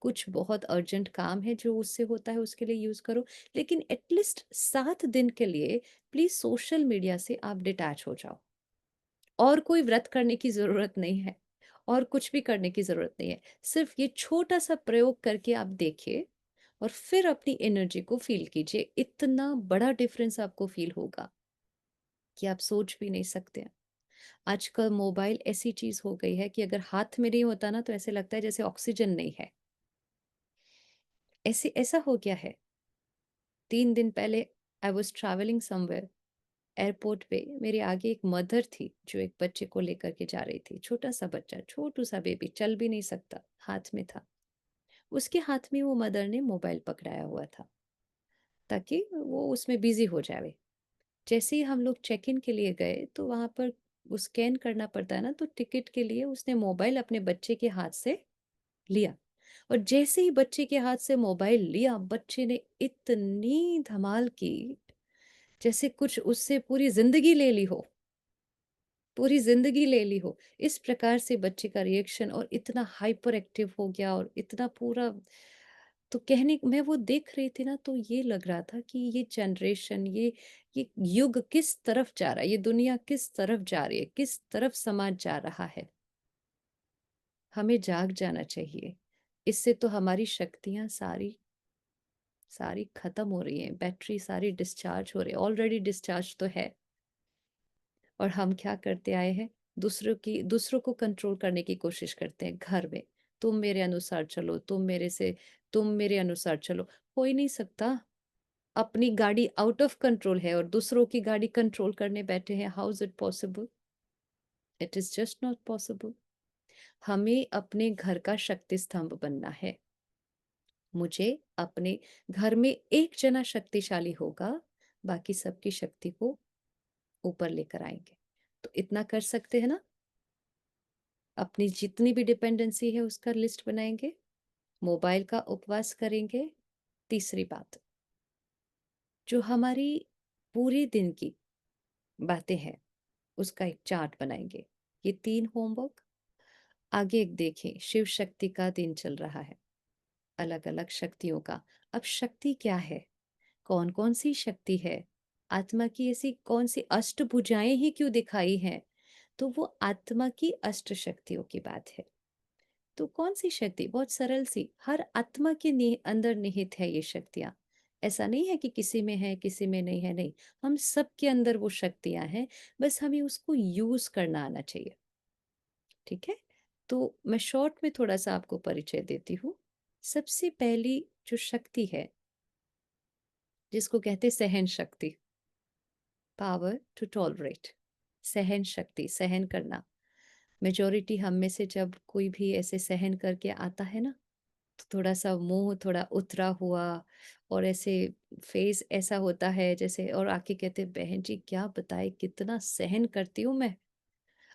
कुछ बहुत अर्जेंट काम है जो उससे होता है उसके लिए यूज करो, लेकिन एटलीस्ट 7 दिन के लिए प्लीज सोशल मीडिया से आप डिटैच हो जाओ। और कोई व्रत करने की जरूरत नहीं है, और कुछ भी करने की जरूरत नहीं है, सिर्फ ये छोटा सा प्रयोग करके आप देखिए और फिर अपनी एनर्जी को फील कीजिए, इतना बड़ा डिफरेंस आपको फील होगा कि आप सोच भी नहीं सकते। आजकल मोबाइल ऐसी चीज हो गई है कि अगर हाथ में नहीं होता ना तो ऐसे लगता है जैसे ऑक्सीजन नहीं है, ऐसे ऐसा हो गया है। 3 दिन पहले I was travelling somewhere, airport पे मेरे आगे एक मदर थी जो एक बच्चे को लेकर के जा रही थी, छोटा सा बच्चा, छोटू सा बेबी, चल भी नहीं सकता, हाथ में था। उसके हाथ में वो मदर ने मोबाइल पकड़ाया हुआ था ताकि वो उसमें बिजी हो जाए। जैसे ही हम लोग चेक इन के लिए गए तो वहां पर वो स्कैन करना पड़ता है ना, तो टिकट के लिए उसने मोबाइल अपने बच्चे के हाथ से लिया, और जैसे ही बच्चे के हाथ से मोबाइल लिया, बच्चे ने इतनी धमाल की जैसे कुछ उससे पूरी जिंदगी ले ली हो, पूरी जिंदगी ले ली हो। इस प्रकार से बच्चे का रिएक्शन, और इतना हाइपर एक्टिव हो गया और इतना पूरा, तो कहने, मैं वो देख रही थी ना तो ये लग रहा था कि ये जनरेशन, ये युग किस तरफ जा रहा है, ये दुनिया किस तरफ जा रही है, किस तरफ समाज जा रहा है। हमें जाग जाना चाहिए, इससे तो हमारी शक्तियां सारी सारी खत्म हो रही हैं, बैटरी सारी डिस्चार्ज हो रही है, ऑलरेडी डिस्चार्ज तो है। और हम क्या करते आए हैं, दूसरों को कंट्रोल करने की कोशिश करते हैं घर में। तुम मेरे अनुसार चलो, तुम मेरे अनुसार चलो, हो ही नहीं सकता। अपनी गाड़ी आउट ऑफ कंट्रोल है और दूसरों की गाड़ी कंट्रोल करने बैठे हैं, how is it possible, it is just not possible. हमें अपने घर का शक्ति स्तंभ बनना है, मुझे अपने घर में एक जना शक्तिशाली होगा, बाकी सबकी शक्ति को ऊपर लेकर आएंगे। तो इतना कर सकते हैं ना? अपनी जितनी भी डिपेंडेंसी है उसका लिस्ट बनाएंगे, मोबाइल का उपवास करेंगे। तीसरी बात, जो हमारी पूरे दिन की बातें हैं उसका एक चार्ट बनाएंगे। ये 3 होमवर्क। आगे एक देखें, शिव शक्ति का दिन चल रहा है, अलग अलग शक्तियों का। अब शक्ति क्या है, कौन कौन सी शक्ति है, आत्मा की ऐसी कौन सी अष्टभुजाएं ही क्यों दिखाई हैं, तो वो आत्मा की अष्ट शक्तियों की बात है। तो कौन सी शक्ति, बहुत सरल सी, हर आत्मा के अंदर निहित है ये शक्तियां। ऐसा नहीं है कि किसी में है किसी में नहीं है, नहीं, हम सबके अंदर वो शक्तियां हैं, बस हमें उसको यूज करना आना चाहिए। ठीक है, तो मैं शॉर्ट में थोड़ा सा आपको परिचय देती हूँ। सबसे पहली जो शक्ति है, जिसको कहते हैं सहन शक्ति, पावर टू टॉलरेट, सहन शक्ति, सहन करना। मेजोरिटी हम में से जब कोई भी ऐसे सहन करके आता है ना, तो थोड़ा सा मुंह थोड़ा उतरा हुआ, और ऐसे फेस ऐसा होता है जैसे, और आके कहते बहन जी क्या बताए कितना सहन करती हूँ मैं।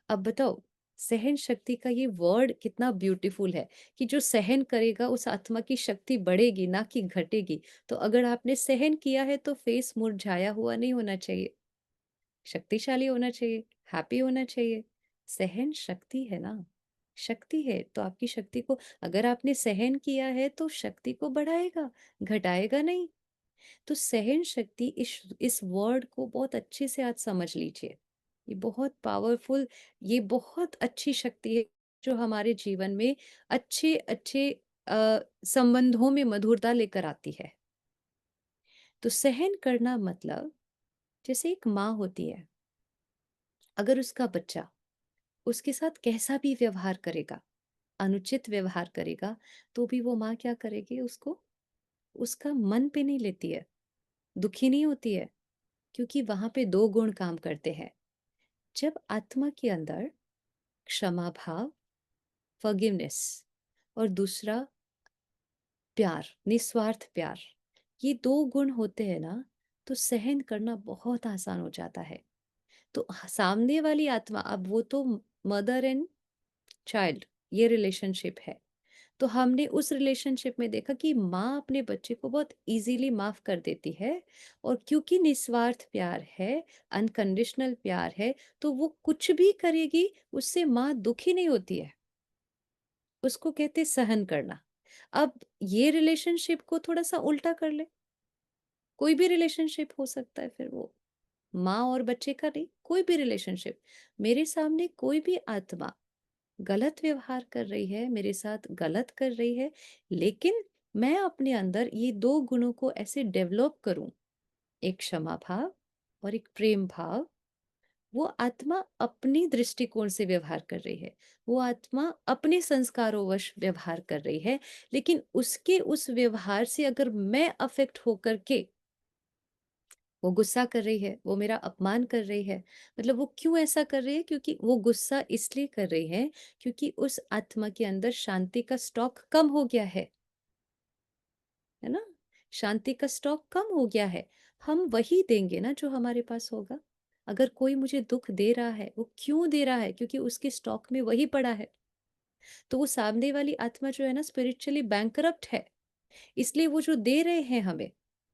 अब बताओ, सहन शक्ति का ये वर्ड कितना ब्यूटीफुल है, कि जो सहन करेगा उस आत्मा की शक्ति बढ़ेगी ना कि घटेगी। तो अगर आपने सहन किया है तो फेस मुरझाया हुआ नहीं होना चाहिए, शक्तिशाली होना चाहिए, हैप्पी होना चाहिए। सहन शक्ति है ना, शक्ति है, तो आपकी शक्ति को, अगर आपने सहन किया है तो शक्ति को बढ़ाएगा, घटाएगा नहीं। तो सहन शक्ति, इस वर्ड को बहुत अच्छे से आज समझ लीजिए। ये बहुत पावरफुल, ये बहुत अच्छी शक्ति है, जो हमारे जीवन में अच्छे अच्छे संबंधों में मधुरता लेकर आती है। तो सहन करना मतलब, जैसे एक माँ होती है, अगर उसका बच्चा उसके साथ कैसा भी व्यवहार करेगा, अनुचित व्यवहार करेगा, तो भी वो माँ क्या करेगी, उसको उसका मन पे नहीं लेती है, दुखी नहीं होती है, क्योंकि वहां पे 2 गुण काम करते हैं। जब आत्मा के अंदर क्षमा भाव, फॉरगिवनेस, और दूसरा प्यार, निस्वार्थ प्यार, ये 2 गुण होते हैं ना, तो सहन करना बहुत आसान हो जाता है। तो सामने वाली आत्मा, अब वो तो मदर एंड चाइल्ड, ये रिलेशनशिप है। तो हमने उस रिलेशनशिप में देखा कि माँ अपने बच्चे को बहुत इजीली माफ कर देती है, और क्योंकि निस्वार्थ प्यार है, अनकंडीशनल प्यार है, तो वो कुछ भी करेगी, उससे माँ दुखी नहीं होती है। उसको कहते सहन करना। अब ये रिलेशनशिप को थोड़ा सा उल्टा कर ले, कोई भी रिलेशनशिप हो सकता है, फिर वो माँ और बच्चे का नहीं, कोई भी रिलेशनशिप, मेरे सामने कोई भी आत्मा गलत व्यवहार कर रही है, मेरे साथ गलत कर रही है, लेकिन मैं अपने अंदर ये 2 गुणों को ऐसे डेवलप करूं, एक क्षमा भाव और एक प्रेम भाव। वो आत्मा अपनी दृष्टिकोण से व्यवहार कर रही है, वो आत्मा अपने संस्कारों वश व्यवहार कर रही है, लेकिन उसके उस व्यवहार से अगर मैं अफेक्ट होकर के, वो गुस्सा कर रही है, वो मेरा अपमान कर रही है, मतलब वो क्यों ऐसा कर रही है, क्योंकि वो गुस्सा इसलिए कर रही है क्योंकि उस आत्मा के अंदर शांति का स्टॉक कम हो गया है ना, शांति का स्टॉक कम हो गया है। हम वही देंगे ना जो हमारे पास होगा। अगर कोई मुझे दुख दे रहा है, वो क्यों दे रहा है, क्योंकि उसके स्टॉक में वही पड़ा है। तो वो सामने वाली आत्मा जो है ना, स्पिरिचुअली बैंकरप्ट है, इसलिए वो जो दे रहे हैं हमें,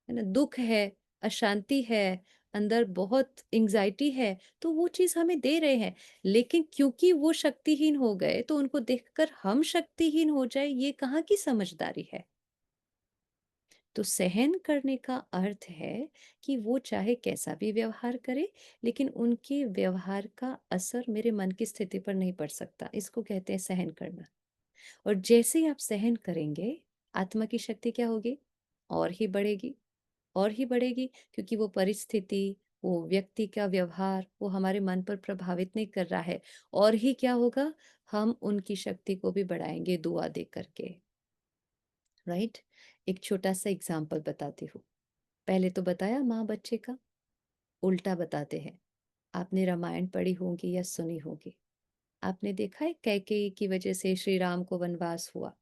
है ना, दुख है, अशांति है, अंदर बहुत एंजाइटी है, तो वो चीज हमें दे रहे हैं। लेकिन क्योंकि वो शक्तिहीन हो गए, तो उनको देखकर हम शक्तिहीन हो जाए, ये कहाँ की समझदारी है। तो सहन करने का अर्थ है कि वो चाहे कैसा भी व्यवहार करे, लेकिन उनके व्यवहार का असर मेरे मन की स्थिति पर नहीं पड़ सकता, इसको कहते हैं सहन करना। और जैसे ही आप सहन करेंगे, आत्मा की शक्ति क्या होगी, और ही बढ़ेगी, और ही बढ़ेगी, क्योंकि वो परिस्थिति, वो व्यक्ति का व्यवहार, वो हमारे मन पर प्रभावित नहीं कर रहा है। और ही क्या होगा, हम उनकी शक्ति को भी बढ़ाएंगे दुआ दे करके। राइट, एक छोटा सा एग्जाम्पल बताती हूँ। पहले तो बताया माँ बच्चे का, उल्टा बताते हैं। आपने रामायण पढ़ी होगी या सुनी होगी। आपने देखा है कैकेयी की वजह से श्री राम को वनवास हुआ,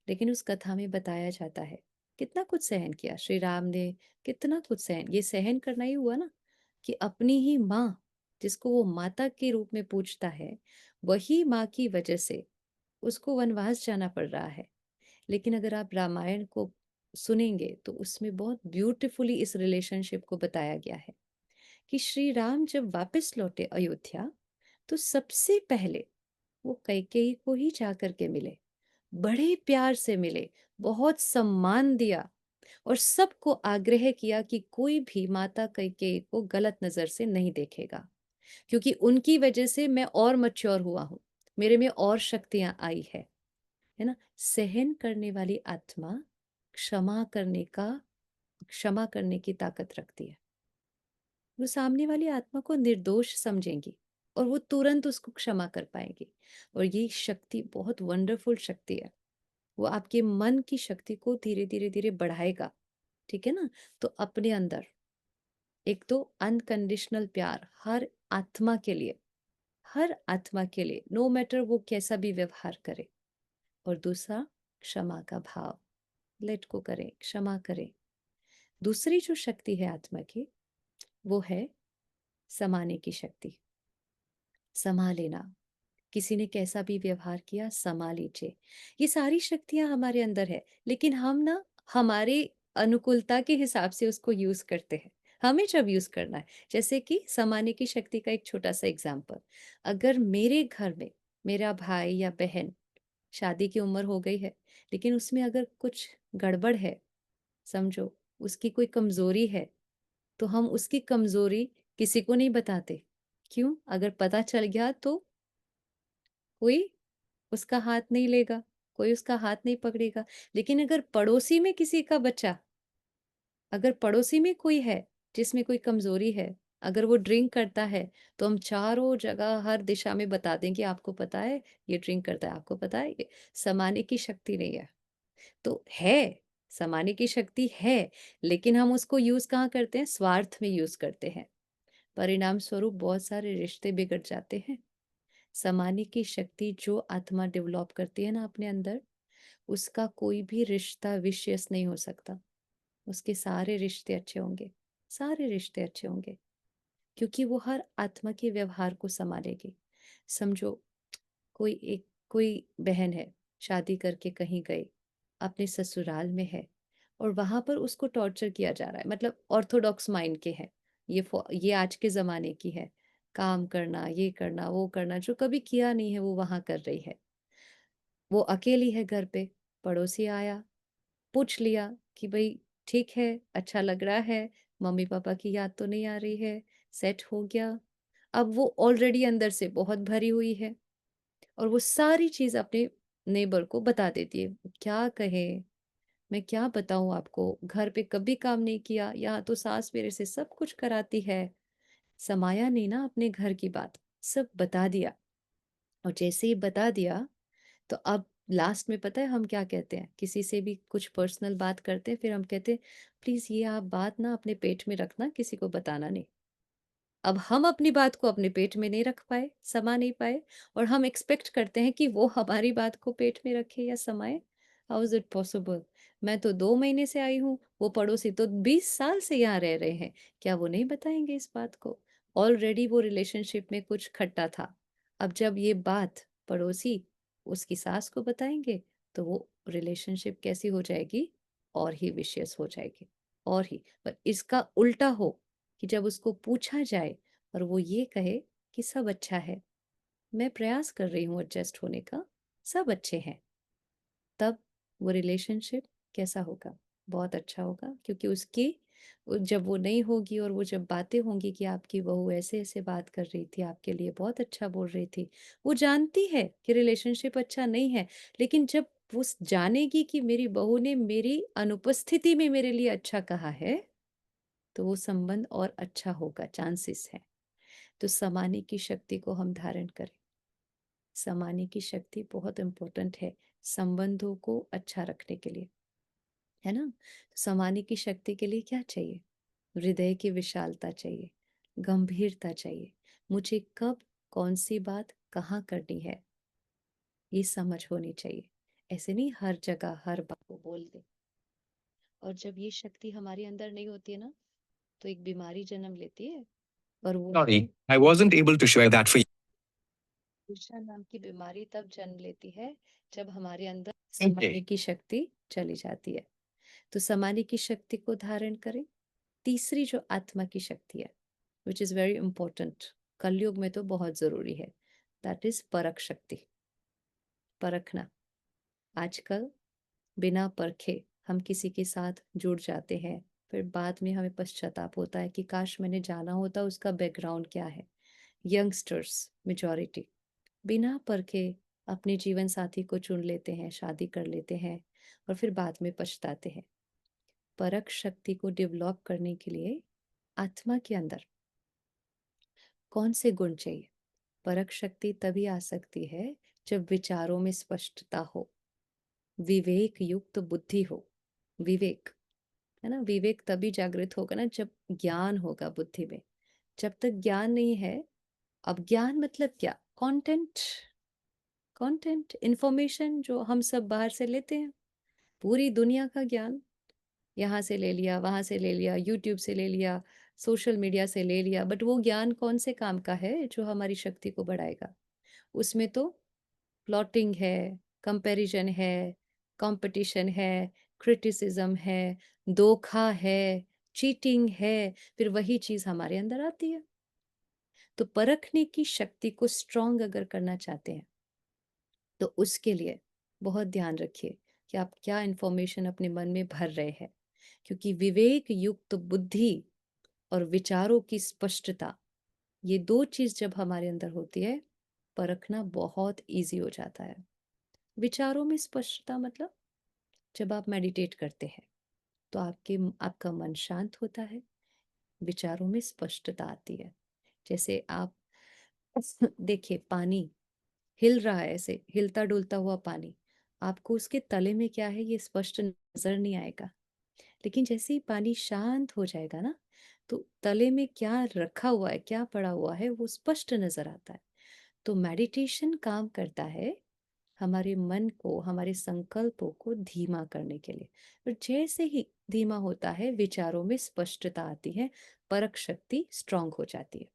लेकिन उस कथा में बताया जाता है कितना कुछ सहन किया श्री राम ने, कितना कुछ सहन, ये सहन करना ही हुआ ना कि अपनी ही माँ, जिसको वो माता के रूप में पूजता है, वही माँ की वजह से उसको वनवास जाना पड़ रहा है। लेकिन अगर आप रामायण को सुनेंगे तो उसमें बहुत ब्यूटीफुली इस रिलेशनशिप को बताया गया है कि श्री राम जब वापस लौटे अयोध्या, तो सबसे पहले वो कैकेयी को ही जा करके मिले, बड़े प्यार से मिले, बहुत सम्मान दिया और सबको आग्रह किया कि कोई भी माता कैकेयी को गलत नजर से नहीं देखेगा, क्योंकि उनकी वजह से मैं और मैच्योर हुआ हूँ, मेरे में और शक्तियां आई है ना। सहन करने वाली आत्मा क्षमा करने की ताकत रखती है। वो सामने वाली आत्मा को निर्दोष समझेंगी और वो तुरंत उसको क्षमा कर पाएंगी। और ये शक्ति बहुत वंडरफुल शक्ति है, वो आपके मन की शक्ति को धीरे धीरे धीरे बढ़ाएगा, ठीक है ना। तो अपने अंदर एक तो अनकंडीशनल प्यार हर आत्मा के लिए, नो मैटर वो कैसा भी व्यवहार करे। और दूसरा, क्षमा का भाव, लेट को करें, क्षमा करें। दूसरी जो शक्ति है आत्मा की, वो है समाने की शक्ति, समा लेना। किसी ने कैसा भी व्यवहार किया, समा लीजिए। ये सारी शक्तियां हमारे अंदर है, लेकिन हम ना हमारे अनुकूलता के हिसाब से उसको यूज करते हैं। हमें जब यूज करना है, जैसे कि समाने की शक्ति का एक छोटा सा एग्जाम्पल, अगर मेरे घर में मेरा भाई या बहन, शादी की उम्र हो गई है, लेकिन उसमें अगर कुछ गड़बड़ है, समझो उसकी कोई कमजोरी है, तो हम उसकी कमजोरी किसी को नहीं बताते। क्यों? अगर पता चल गया तो कोई उसका हाथ नहीं लेगा, कोई उसका हाथ नहीं पकड़ेगा। लेकिन अगर पड़ोसी में किसी का बच्चा, अगर पड़ोसी में कोई है जिसमें कोई कमजोरी है, अगर वो ड्रिंक करता है, तो हम चारों जगह हर दिशा में बता देंगे, आपको पता है ये ड्रिंक करता है, आपको पता है ये। समाने की शक्ति नहीं है। तो है, समाने की शक्ति है, लेकिन हम उसको यूज कहाँ करते हैं? स्वार्थ में यूज करते हैं। परिणाम स्वरूप बहुत सारे रिश्ते बिगड़ जाते हैं। समाने की शक्ति जो आत्मा डेवलप करती है ना अपने अंदर, उसका कोई भी रिश्ता विशेष नहीं हो सकता। उसके सारे रिश्ते अच्छे होंगे, सारे रिश्ते अच्छे होंगे, क्योंकि वो हर आत्मा के व्यवहार को संभालेगी। समझो, कोई बहन है, शादी करके कहीं गई, अपने ससुराल में है, और वहां पर उसको टॉर्चर किया जा रहा है, मतलब ऑर्थोडॉक्स माइंड के हैं, ये आज के जमाने की है, काम करना, ये करना, वो करना, जो कभी किया नहीं है वो वहां कर रही है। वो अकेली है घर पे, पड़ोसी आया, पूछ लिया कि भाई ठीक है, अच्छा लग रहा है, मम्मी पापा की याद तो नहीं आ रही है, सेट हो गया। अब वो ऑलरेडी अंदर से बहुत भरी हुई है, और वो सारी चीज अपने नेबर को बता देती है। क्या कहे, मैं क्या बताऊं आपको, घर पे कभी काम नहीं किया, यहाँ तो सास मेरे से सब कुछ कराती है। समाया नहीं ना अपने घर की बात, सब बता दिया। और जैसे ही बता दिया, तो अब लास्ट में पता है हम क्या कहते हैं? किसी से भी कुछ पर्सनल बात करते हैं, फिर हम कहते हैं प्लीज ये आप बात ना अपने पेट में रखना, किसी को बताना नहीं। अब हम अपनी बात को अपने पेट में नहीं रख पाए, समा नहीं पाए, और हम एक्सपेक्ट करते हैं कि वो हमारी बात को पेट में रखे या समाए। How is it possible? मैं तो 2 महीने से आई हूँ, वो पड़ोसी तो 20 साल से यहाँ रह रहे हैं, क्या वो नहीं बताएंगे इस बात को? ऑलरेडी वो रिलेशनशिप में कुछ खट्टा था। अब जब ये बात पड़ोसी उसकी सास को बताएंगे, तो वो रिलेशनशिप कैसी हो जाएगी? और ही विशेष हो जाएगी, और ही। पर इसका उल्टा हो कि जब उसको पूछा जाए और वो ये कहे कि सब अच्छा है, मैं प्रयास कर रही हूँ एडजस्ट होने का, सब अच्छे हैं, तब वो रिलेशनशिप कैसा होगा? बहुत अच्छा होगा, क्योंकि जब वो नहीं होगी और वो जब बातें होंगी कि आपकी बहू ऐसे ऐसे बात कर रही थी, आपके लिए बहुत अच्छा बोल रही थी, वो जानती है कि रिलेशनशिप अच्छा नहीं है, लेकिन जब वो जानेगी कि मेरी बहू ने मेरी अनुपस्थिति में मेरे लिए अच्छा कहा है, तो वो संबंध और अच्छा होगा, चांसेस है। तो समाने की शक्ति को हम धारण करें। समाने की शक्ति बहुत इंपॉर्टेंट है संबंधों को अच्छा रखने के लिए, है ना। तो समाने की शक्ति के लिए क्या चाहिए? हृदय की विशालता चाहिए, गंभीरता चाहिए। मुझे कब कौन सी बात कहाँ करनी है, ये समझ होनी चाहिए। ऐसे नहीं हर जगह हर बात को बोल दे। और जब ये शक्ति हमारे अंदर नहीं होती है ना, तो एक बीमारी जन्म लेती है, और वो Sorry, है I wasn't able to share that for you. ईर्ष्या नाम की बीमारी। तब जन्म लेती है जब हमारे अंदर Okay. समाने की शक्ति चली जाती है। तो समाने की शक्ति को धारण करें। तीसरी जो आत्मा की शक्ति है, विच इज वेरी इंपॉर्टेंट, कलयुग में तो बहुत जरूरी है, दैट इज परख शक्ति। परखना। आजकल बिना परखे हम किसी के साथ जुड़ जाते हैं, फिर बाद में हमें पश्चाताप होता है कि काश मैंने जाना होता उसका बैकग्राउंड क्या है। यंगस्टर्स मेजॉरिटी बिना परखे अपने जीवन साथी को चुन लेते हैं, शादी कर लेते हैं, और फिर बाद में पछताते हैं। परख शक्ति को डेवलप करने के लिए आत्मा के अंदर कौन से गुण चाहिए? परख शक्ति तभी आ सकती है जब विचारों में स्पष्टता हो, विवेक युक्त बुद्धि हो। विवेक है ना, विवेक तभी जागृत होगा ना जब ज्ञान होगा बुद्धि में। जब तक ज्ञान नहीं है, अब ज्ञान मतलब क्या? कंटेंट, कंटेंट इंफॉर्मेशन जो हम सब बाहर से लेते हैं, पूरी दुनिया का ज्ञान यहाँ से ले लिया, वहां से ले लिया, यूट्यूब से ले लिया, सोशल मीडिया से ले लिया, बट वो ज्ञान कौन से काम का है जो हमारी शक्ति को बढ़ाएगा? उसमें तो प्लॉटिंग है, कंपैरिजन है, कंपटीशन है, क्रिटिसिज्म है, धोखा है, चीटिंग है, फिर वही चीज हमारे अंदर आती है। तो परखने की शक्ति को स्ट्रांग अगर करना चाहते हैं, तो उसके लिए बहुत ध्यान रखिए कि आप क्या इंफॉर्मेशन अपने मन में भर रहे हैं, क्योंकि विवेक युक्त बुद्धि और विचारों की स्पष्टता, ये दो चीज जब हमारे अंदर होती है, परखना बहुत इजी हो जाता है। विचारों में स्पष्टता मतलब जब आप मेडिटेट करते हैं तो आपका मन शांत होता है, विचारों में स्पष्टता आती है। जैसे आप देखिए, पानी हिल रहा है, ऐसे हिलता डुलता हुआ पानी, आपको उसके तले में क्या है ये स्पष्ट नजर नहीं आएगा। लेकिन जैसे ही पानी शांत हो जाएगा ना, तो तले में क्या रखा हुआ है, क्या पड़ा हुआ है, वो स्पष्ट नजर आता है। तो मेडिटेशन काम करता है हमारे मन को, हमारे संकल्पों को धीमा करने के लिए। और जैसे ही धीमा होता है, विचारों में स्पष्टता आती है, परख शक्ति स्ट्रांग हो जाती है।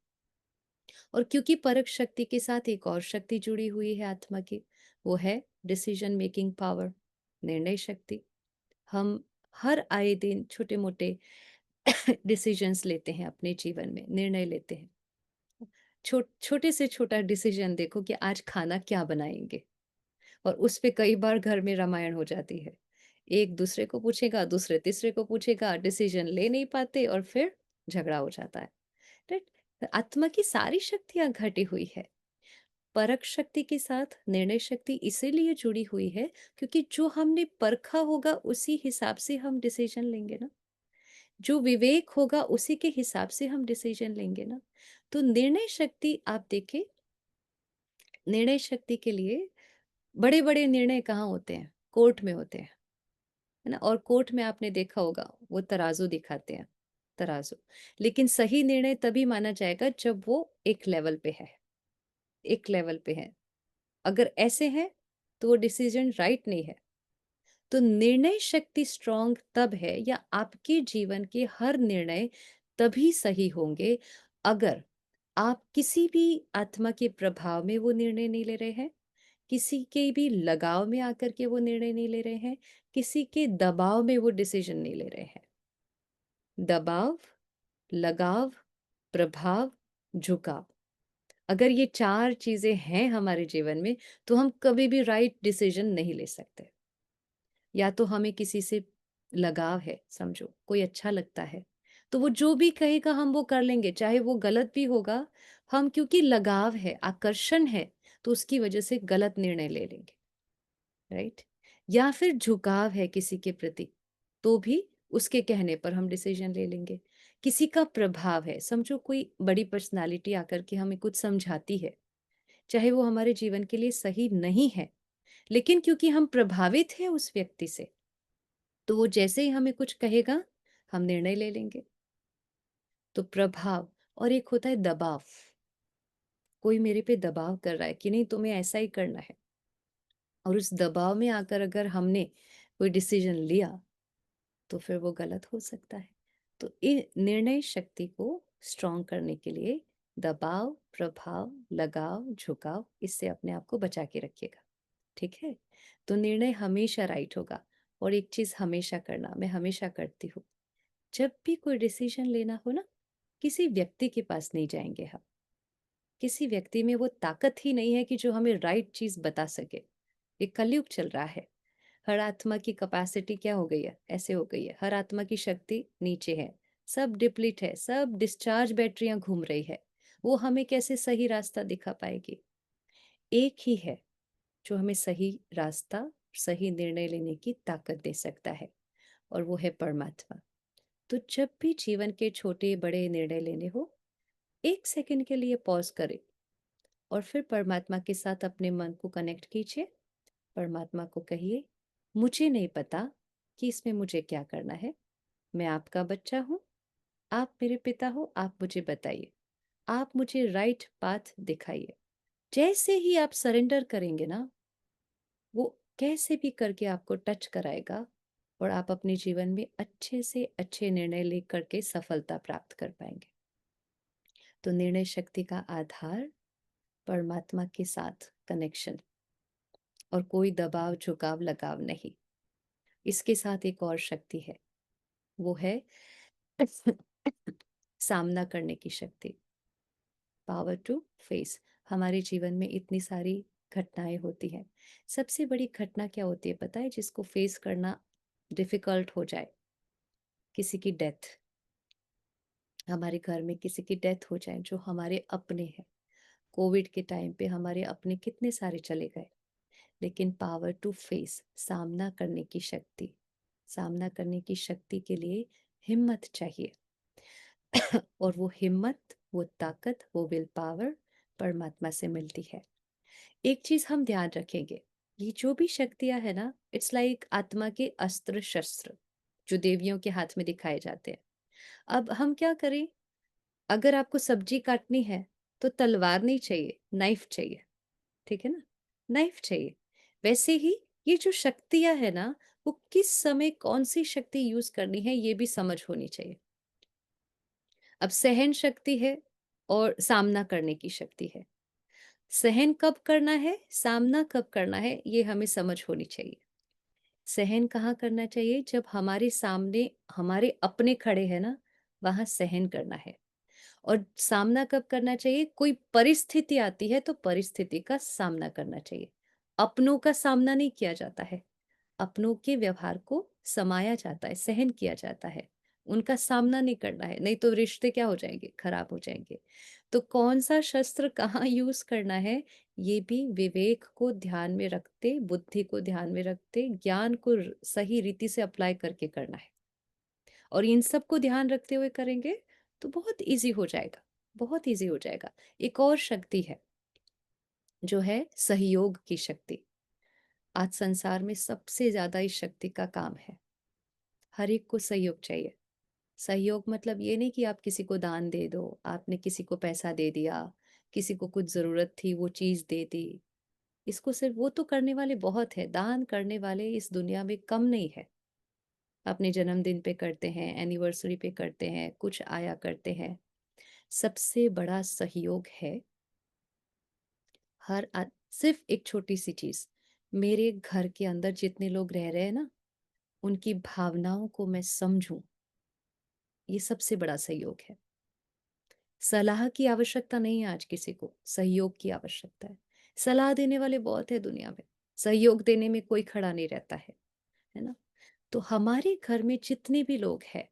और क्योंकि परख शक्ति के साथ एक और शक्ति जुड़ी हुई है आत्मा की, वो है डिसीजन मेकिंग पावर, निर्णय शक्ति। हम हर आए दिन छोटे मोटे डिसीजंस लेते हैं, अपने जीवन में निर्णय लेते हैं। छोटे से छोटा डिसीजन देखो कि आज खाना क्या बनाएंगे, और उस पे कई बार घर में रामायण हो जाती है। एक दूसरे को पूछेगा, दूसरे तीसरे को पूछेगा, डिसीजन ले नहीं पाते, और फिर झगड़ा हो जाता है। राइट? आत्मा की सारी शक्तियां घटी हुई है। परख शक्ति के साथ निर्णय शक्ति इसीलिए जुड़ी हुई है क्योंकि जो हमने परखा होगा उसी हिसाब से हम डिसीजन लेंगे ना, जो विवेक होगा उसी के हिसाब से हम डिसीजन लेंगे ना। तो निर्णय शक्ति आप देखें, निर्णय शक्ति के लिए बड़े बड़े निर्णय कहाँ होते हैं? कोर्ट में होते हैं, है ना। और कोर्ट में आपने देखा होगा वो तराजू दिखाते हैं, तराजू। लेकिन सही निर्णय तभी माना जाएगा जब वो एक लेवल पे है, एक लेवल पे है। अगर ऐसे है तो वो डिसीजन राइट नहीं है। तो निर्णय शक्ति स्ट्रांग तब है, या आपके जीवन के हर निर्णय तभी सही होंगे अगर आप किसी भी आत्मा के प्रभाव में वो निर्णय नहीं ले रहे हैं, किसी के भी लगाव में आकर के वो निर्णय नहीं ले रहे हैं, किसी के दबाव में वो डिसीजन नहीं ले रहे हैं। दबाव, लगाव, प्रभाव, झुकाव, अगर ये चार चीजें हैं हमारे जीवन में, तो हम कभी भी राइट डिसीजन नहीं ले सकते। या तो हमें किसी से लगाव है, समझो कोई अच्छा लगता है, तो वो जो भी कहेगा हम वो कर लेंगे, चाहे वो गलत भी होगा। हम क्योंकि लगाव है, आकर्षण है, तो उसकी वजह से गलत निर्णय ले लेंगे। राइट? या फिर झुकाव है किसी के प्रति, तो भी उसके कहने पर हम डिसीजन ले लेंगे। किसी का प्रभाव है, समझो कोई बड़ी पर्सनालिटी आकर के हमें कुछ समझाती है, चाहे वो हमारे जीवन के लिए सही नहीं है, लेकिन क्योंकि हम प्रभावित हैं उस व्यक्ति से, तो वो जैसे ही हमें कुछ कहेगा हम निर्णय ले लेंगे। तो प्रभाव, और एक होता है दबाव। कोई मेरे पे दबाव कर रहा है कि नहीं तुम्हें ऐसा ही करना है, और उस दबाव में आकर अगर हमने कोई डिसीजन लिया तो फिर वो गलत हो सकता है। तो इन निर्णय शक्ति को स्ट्रॉन्ग करने के लिए दबाव, प्रभाव, लगाव, झुकाव, इससे अपने आप को बचा के रखिएगा। ठीक है? तो निर्णय हमेशा राइट होगा। और एक चीज हमेशा करना, मैं हमेशा करती हूँ, जब भी कोई डिसीजन लेना हो ना, किसी व्यक्ति के पास नहीं जाएंगे हम। किसी व्यक्ति में वो ताकत ही नहीं है कि जो हमें राइट चीज बता सके। ये कलयुग चल रहा है। हर आत्मा की कैपेसिटी क्या हो गई है, ऐसे हो गई है, हर आत्मा की शक्ति नीचे है, सब डिप्लीट है, सब डिस्चार्ज बैटरियां घूम रही है। वो हमें कैसे सही रास्ता दिखा पाएगी? एक ही है जो हमें सही रास्ता, सही निर्णय लेने की ताकत दे सकता है, और वो है परमात्मा। तो जब भी जीवन के छोटे बड़े निर्णय लेने हो, 1 सेकंड के लिए पॉज करें और फिर परमात्मा के साथ अपने मन को कनेक्ट कीजिए। परमात्मा को कहिए, मुझे नहीं पता कि इसमें मुझे क्या करना है, मैं आपका बच्चा हूँ, आप मेरे पिता हो, आप मुझे बताइए, आप मुझे राइट पाथ दिखाइए। जैसे ही आप सरेंडर करेंगे ना, वो कैसे भी करके आपको टच कराएगा और आप अपने जीवन में अच्छे से अच्छे निर्णय ले करके सफलता प्राप्त कर पाएंगे। तो निर्णय शक्ति का आधार परमात्मा के साथ कनेक्शन, और कोई दबाव, झुकाव, लगाव नहीं। इसके साथ एक और शक्ति है, वो है सामना करने की शक्ति, पावर टू फेस। हमारे जीवन में इतनी सारी घटनाएं होती हैं। सबसे बड़ी घटना क्या होती है पता है, जिसको फेस करना डिफिकल्ट हो जाए? किसी की डेथ। हमारे घर में किसी की डेथ हो जाए जो हमारे अपने हैं। कोविड के टाइम पे हमारे अपने कितने सारे चले गए, लेकिन पावर टू फेस, सामना करने की शक्ति, सामना करने की शक्ति के लिए हिम्मत चाहिए। और वो हिम्मत, वो ताकत, वो विल पावर परमात्मा से मिलती है। एक चीज हम ध्यान रखेंगे, ये जो भी शक्तियां है ना, इट्स लाइक आत्मा के अस्त्र शस्त्र जो देवियों के हाथ में दिखाए जाते हैं। अब हम क्या करें? अगर आपको सब्जी काटनी है तो तलवार नहीं चाहिए, नाइफ चाहिए। ठीक है ना? नाइफ चाहिए। वैसे ही ये जो शक्तियां है ना, वो किस समय कौन सी शक्ति यूज करनी है ये भी समझ होनी चाहिए। अब सहन शक्ति है और सामना करने की शक्ति है। सहन कब करना है, सामना कब करना है, ये हमें समझ होनी चाहिए। सहन कहाँ करना चाहिए? जब हमारे सामने हमारे अपने खड़े हैं ना, वहां सहन करना है। और सामना कब करना चाहिए? कोई परिस्थिति आती है तो परिस्थिति का सामना करना चाहिए। अपनों का सामना नहीं किया जाता है, अपनों के व्यवहार को समाया जाता है, सहन किया जाता है। उनका सामना नहीं करना है, नहीं तो रिश्ते क्या हो जाएंगे? खराब हो जाएंगे। तो कौन सा शस्त्र कहाँ यूज करना है, ये भी विवेक को ध्यान में रखते, बुद्धि को ध्यान में रखते, ज्ञान को सही रीति से अप्लाई करके करना है। और इन सब को ध्यान रखते हुए करेंगे तो बहुत इजी हो जाएगा, बहुत इजी हो जाएगा। एक और शक्ति है जो है सहयोग की शक्ति। आज संसार में सबसे ज्यादा इस शक्ति का काम है। हर एक को सहयोग चाहिए। सहयोग मतलब ये नहीं कि आप किसी को दान दे दो, आपने किसी को पैसा दे दिया, किसी को कुछ जरूरत थी वो चीज दे दी। इसको सिर्फ, वो तो करने वाले बहुत है, दान करने वाले इस दुनिया में कम नहीं है। अपने जन्मदिन पे करते हैं, एनिवर्सरी पे करते हैं, कुछ आया करते हैं। सबसे बड़ा सहयोग है सिर्फ एक छोटी सी चीज, मेरे घर के अंदर जितने लोग रह रहे हैं ना, उनकी भावनाओं को मैं समझूं, ये सबसे बड़ा सहयोग है। सलाह की आवश्यकता नहीं है आज किसी को, सहयोग की आवश्यकता है। सलाह देने वाले बहुत है दुनिया में, सहयोग देने में कोई खड़ा नहीं रहता है ना? तो हमारे घर में जितने भी लोग हैं,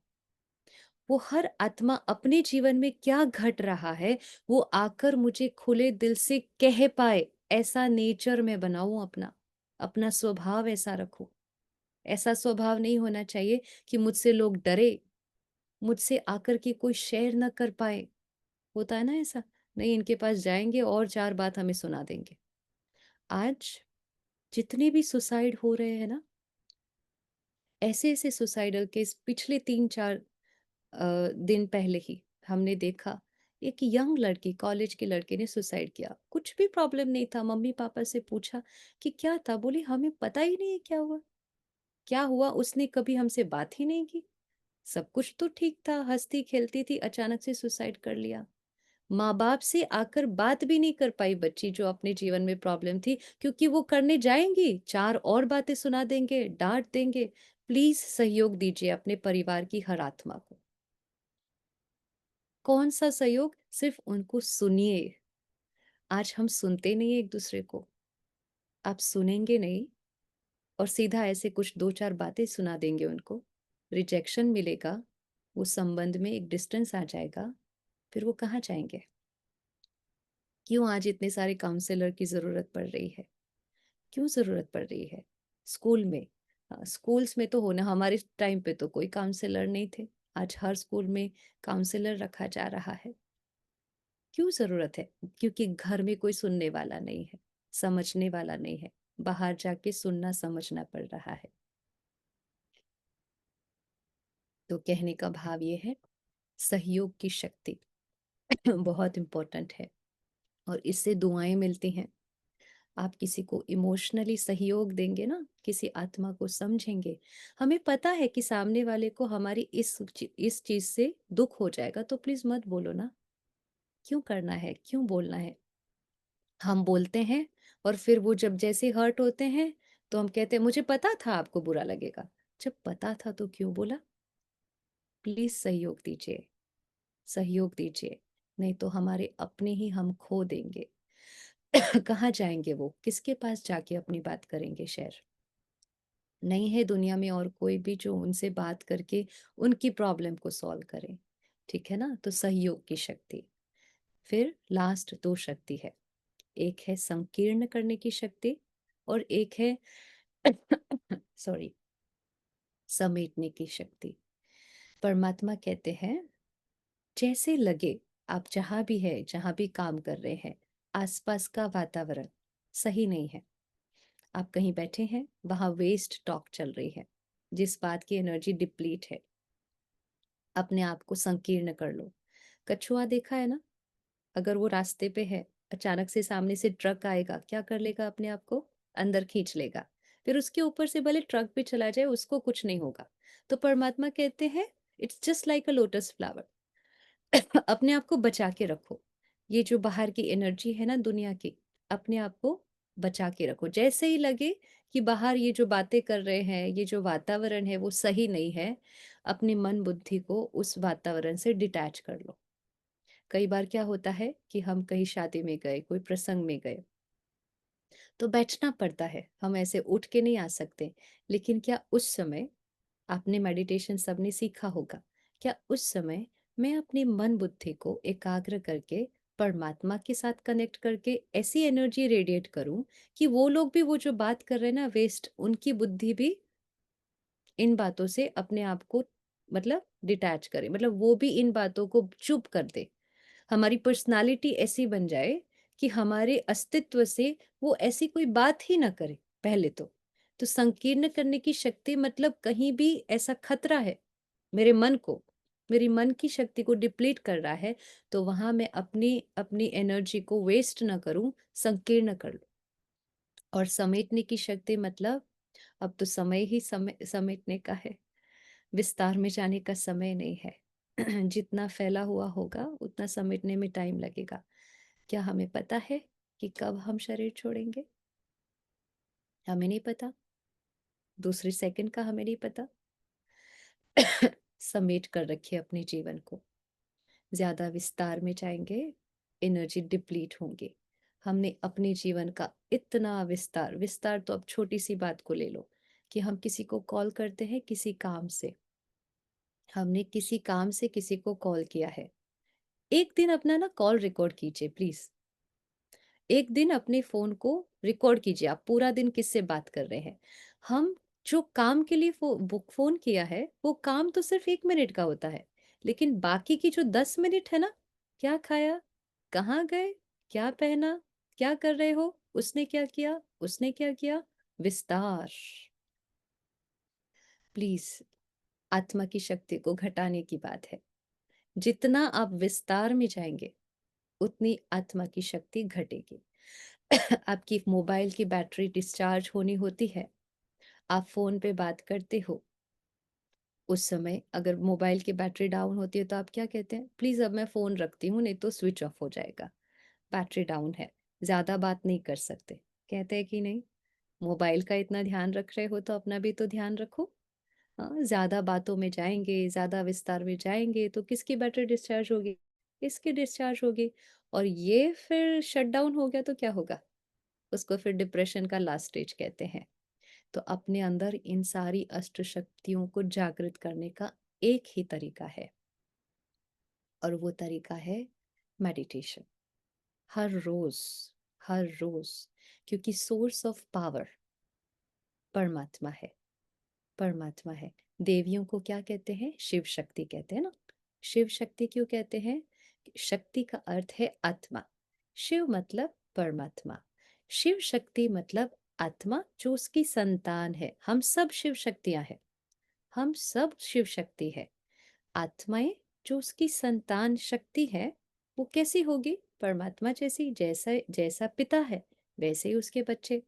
वो हर आत्मा अपने जीवन में क्या घट रहा है वो आकर मुझे खुले दिल से कह पाए, ऐसा नेचर मैं बनाऊं अपना, अपना स्वभाव ऐसा रखूं। ऐसा स्वभाव नहीं होना चाहिए कि मुझसे लोग डरे, मुझसे आकर के कोई शेयर ना कर पाए। होता है ना ऐसा, नहीं इनके पास जाएंगे और 4 बात हमें सुना देंगे। आज जितने भी सुसाइड हो रहे हैं ना, ऐसे ऐसे सुसाइडल केस पिछले 3-4 दिन पहले ही हमने देखा एक यंग लड़की, कॉलेज की लड़की ने सुसाइड किया। कुछ भी प्रॉब्लम नहीं था। मम्मी पापा से पूछा कि क्या था? बोली हमें पता ही नहीं है क्या हुआ। क्या हुआ? उसने कभी हमसे बात ही नहीं की। सब कुछ तो ठीक था, हंसती खेलती थी, अचानक से सुसाइड कर लिया। माँ बाप से आकर बात भी नहीं कर पाई बच्ची, जो अपने जीवन में प्रॉब्लम थी, क्योंकि वो करने जाएंगी चार और बातें सुना देंगे, डांट देंगे। प्लीज सहयोग दीजिए अपने परिवार की हर आत्मा को। कौन सा सहयोग? सिर्फ उनको सुनिए। आज हम सुनते नहीं एक दूसरे को। आप सुनेंगे नहीं और सीधा ऐसे कुछ दो चार बातें सुना देंगे उनको, रिजेक्शन मिलेगा, वो संबंध में एक डिस्टेंस आ जाएगा। फिर वो कहाँ जाएंगे? क्यों आज इतने सारे काउंसलर की जरूरत पड़ रही है? क्यों जरूरत पड़ रही है? स्कूल में, स्कूल्स में तो होना, हमारे टाइम पे तो कोई काउंसलर नहीं थे। आज हर स्कूल में काउंसलर रखा जा रहा है। क्यों जरूरत है? क्योंकि घर में कोई सुनने वाला नहीं है, समझने वाला नहीं है। बाहर जाके सुनना समझना पड़ रहा है। तो कहने का भाव ये है, सहयोग की शक्ति बहुत इंपॉर्टेंट है और इससे दुआएं मिलती हैं। आप किसी को इमोशनली सहयोग देंगे ना, किसी आत्मा को समझेंगे। हमें पता है कि सामने वाले को हमारी इस चीज से दुख हो जाएगा, तो प्लीज मत बोलो ना। क्यों करना है? क्यों बोलना है? हम बोलते हैं और फिर वो जब जैसे हर्ट होते हैं तो हम कहते हैं मुझे पता था आपको बुरा लगेगा। जब पता था तो क्यों बोला? प्लीज सहयोग दीजिए, सहयोग दीजिए। नहीं तो हमारे अपने ही हम खो देंगे। कहाँ जाएंगे वो? किसके पास जाके अपनी बात करेंगे शेयर? नहीं है दुनिया में और कोई भी जो उनसे बात करके उनकी प्रॉब्लम को सॉल्व करे। ठीक है ना? तो सहयोग की शक्ति। फिर लास्ट दो शक्ति है। एक है संकीर्ण करने की शक्ति और एक है सॉरी, समेटने की शक्ति। परमात्मा कहते हैं, जैसे लगे आप जहां भी है, जहां भी काम कर रहे हैं, आसपास का वातावरण सही नहीं है। आप कहीं बैठे हैं, वहां वेस्ट टॉक चल रही है, जिस बात की एनर्जी डिप्लीट है, अपने आप को संकीर्ण कर लो। कछुआ देखा है ना? अगर वो रास्ते पे है, अचानक से सामने से ट्रक आएगा, क्या कर लेगा? अपने आप को अंदर खींच लेगा। फिर उसके ऊपर से भले ट्रक भी चला जाए, उसको कुछ नहीं होगा। तो परमात्मा कहते हैं, it's just like a lotus flower. अपने आप को बचा के रखो। ये जो बाहर की एनर्जी है ना दुनिया की, अपने आप को बचा के रखो। जैसे ही लगे कि बाहर ये जो बातें कर रहे हैं, ये जो वातावरण है वो सही नहीं है, अपने मन बुद्धि को उस वातावरण से डिटैच कर लो। कई बार क्या होता है कि हम कहीं शादी में गए, कोई प्रसंग में गए, तो बैठना पड़ता है, हम ऐसे उठ के नहीं आ सकते। लेकिन क्या उस समय, आपने मेडिटेशन सबने सीखा होगा, क्या उस समय मैं अपने मन बुद्धि को एकाग्र करके परमात्मा के साथ कनेक्ट करके ऐसी एनर्जी रेडिएट करूं कि वो लोग भी वो जो बात कर रहे हैं ना वेस्ट, उनकी बुद्धि भी इन बातों से अपने आप को मतलब डिटैच करे, मतलब वो भी इन बातों को चुप कर दे। हमारी पर्सनालिटी ऐसी बन जाए कि हमारे अस्तित्व से वो ऐसी कोई बात ही ना करे पहले तो संकीर्ण करने की शक्ति मतलब कहीं भी ऐसा खतरा है मेरे मन को, मेरी मन की शक्ति को डिप्लीट कर रहा है, तो वहां मैं अपनी अपनी एनर्जी को वेस्ट ना करूं, संकीर्ण कर लूं। और समेटने की शक्ति मतलब अब तो समय ही समेटने का है। विस्तार में जाने का समय नहीं है। जितना फैला हुआ होगा उतना समेटने में टाइम लगेगा। क्या हमें पता है कि कब हम शरीर छोड़ेंगे? हमें नहीं पता। दूसरे सेकंड का हमें नहीं पता। समेट कर रखिए अपने जीवन को। ज्यादा विस्तार में जाएंगे, एनर्जी डिप्लीट होंगे। हमने अपने जीवन का इतना विस्तार, विस्तार तो अब छोटी सी बात को ले लो कि हम किसी को कॉल करते हैं किसी काम से, हमने किसी काम से किसी को कॉल किया है। एक दिन अपना ना कॉल रिकॉर्ड कीजिए प्लीज। एक दिन अपने फोन को रिकॉर्ड कीजिए, आप पूरा दिन किससे बात कर रहे हैं। हम जो काम के लिए फोन किया है, वो काम तो सिर्फ 1 मिनट का होता है, लेकिन बाकी की जो 10 मिनट है ना, क्या खाया, कहाँ गए, क्या पहना, क्या कर रहे हो, उसने क्या किया, उसने क्या किया, विस्तार। प्लीज, आत्मा की शक्ति को घटाने की बात है। जितना आप विस्तार में जाएंगे उतनी आत्मा की शक्ति घटेगी। आपकी मोबाइल की बैटरी डिस्चार्ज होनी होती है, आप फोन पे बात करते हो, उस समय अगर मोबाइल की बैटरी डाउन होती है तो आप क्या कहते हैं, प्लीज अब मैं फोन रखती हूँ नहीं तो स्विच ऑफ हो जाएगा, बैटरी डाउन है, ज्यादा बात नहीं कर सकते, कहते हैं कि नहीं? मोबाइल का इतना ध्यान रख रहे हो तो अपना भी तो ध्यान रखो। हाँ, ज्यादा बातों में जाएंगे, ज्यादा विस्तार में जाएंगे तो किसकी बैटरी डिस्चार्ज होगी? इसकी डिस्चार्ज होगी। और ये फिर शट डाउन हो गया तो क्या होगा? उसको फिर डिप्रेशन का लास्ट स्टेज कहते हैं। तो अपने अंदर इन सारी अष्ट शक्तियों को जागृत करने का एक ही तरीका है, और वो तरीका है मेडिटेशन। हर रोज, हर रोज, क्योंकि सोर्स ऑफ पावर परमात्मा है, परमात्मा है। देवियों को क्या कहते हैं? शिव शक्ति कहते हैं ना। शिव शक्ति क्यों कहते हैं? शक्ति का अर्थ है आत्मा, शिव मतलब परमात्मा, शिव शक्ति मतलब आत्मा जो उसकी संतान है। हम सब शिव शक्तियां हैं, हम सब शिव शक्ति है। आत्माएं जो उसकी संतान शक्ति है, वो कैसी होगी? परमात्मा जैसी, जैसा जैसा पिता है वैसे ही उसके बच्चे।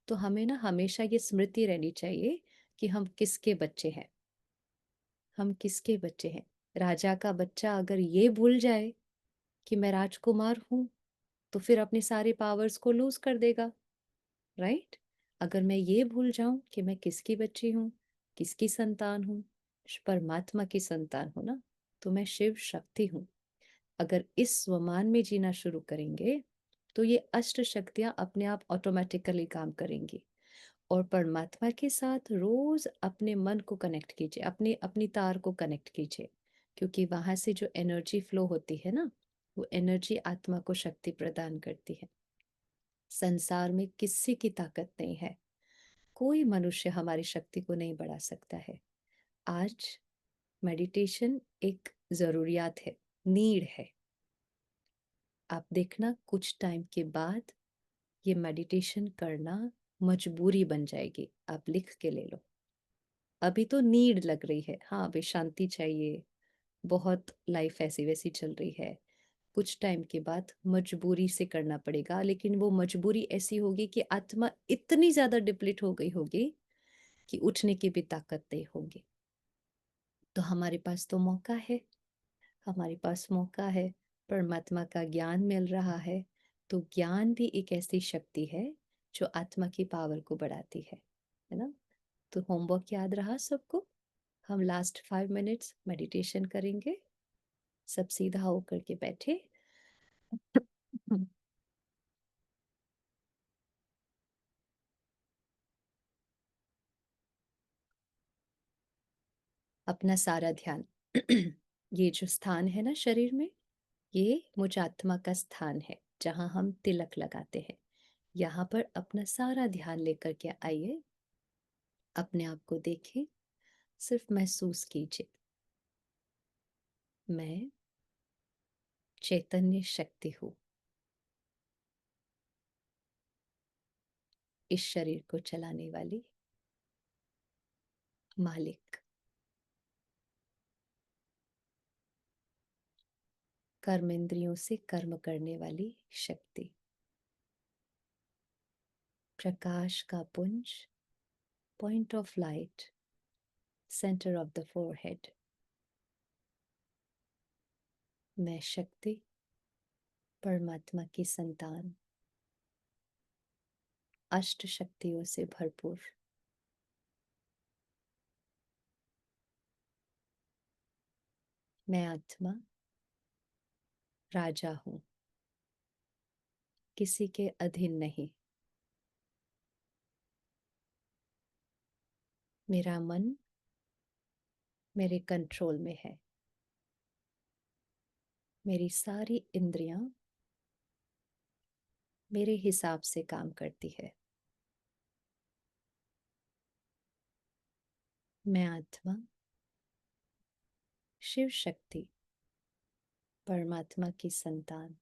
तो हमें ना हमेशा ये स्मृति रहनी चाहिए कि हम किसके बच्चे हैं, हम किसके बच्चे हैं। राजा का बच्चा अगर ये भूल जाए कि मैं राजकुमार हूं, तो फिर अपने सारे पावर्स को लूज कर देगा, राइट? अगर मैं ये भूल जाऊं कि मैं किसकी बच्ची हूँ, किसकी संतान हूँ, परमात्मा की संतान हूं ना, तो मैं शिव शक्ति हूँ। अगर इस स्वमान में जीना शुरू करेंगे तो ये अष्ट शक्तियां अपने आप ऑटोमेटिकली काम करेंगी। और परमात्मा के साथ रोज अपने मन को कनेक्ट कीजिए, अपनी अपनी तार को कनेक्ट कीजिए, क्योंकि वहां से जो एनर्जी फ्लो होती है ना, वो एनर्जी आत्मा को शक्ति प्रदान करती है। संसार में किसी की ताकत नहीं है, कोई मनुष्य हमारी शक्ति को नहीं बढ़ा सकता है। आज मेडिटेशन एक जरूरियात है, नीड है। आप देखना कुछ टाइम के बाद ये मेडिटेशन करना मजबूरी बन जाएगी। आप लिख के ले लो। अभी तो नीड लग रही है, हाँ अभी शांति चाहिए, बहुत लाइफ ऐसी वैसी चल रही है। कुछ टाइम के बाद मजबूरी से करना पड़ेगा, लेकिन वो मजबूरी ऐसी होगी कि आत्मा इतनी ज्यादा डिप्लीट हो गई होगी कि उठने की भी ताकत नहीं होगी। तो हमारे पास तो मौका है, हमारे पास मौका है, परमात्मा का ज्ञान मिल रहा है। तो ज्ञान भी एक ऐसी शक्ति है जो आत्मा की पावर को बढ़ाती है ना? तो होमवर्क याद रहा सबको? हम लास्ट 5 मिनट्स मेडिटेशन करेंगे। सब सीधा होकर के बैठे। अपना सारा ध्यान ये जो स्थान है ना शरीर में, ये मुझ आत्मा का स्थान है जहां हम तिलक लगाते हैं। यहाँ पर अपना सारा ध्यान लेकर के आइए, अपने आप को देखें, सिर्फ महसूस कीजिए, मैं चैतन्य शक्ति हूँ, इस शरीर को चलाने वाली मालिक, कर्म इंद्रियों से कर्म करने वाली शक्ति, प्रकाश का पुंज, point of light, centre of the forehead. मैं शक्ति, परमात्मा की संतान, अष्ट शक्तियों से भरपूर। मैं आत्मा राजा हूँ, किसी के अधीन नहीं। मेरा मन मेरे कंट्रोल में है, मेरी सारी इंद्रियां मेरे हिसाब से काम करती है। मैं आत्मा शिव शक्ति, परमात्मा की संतान,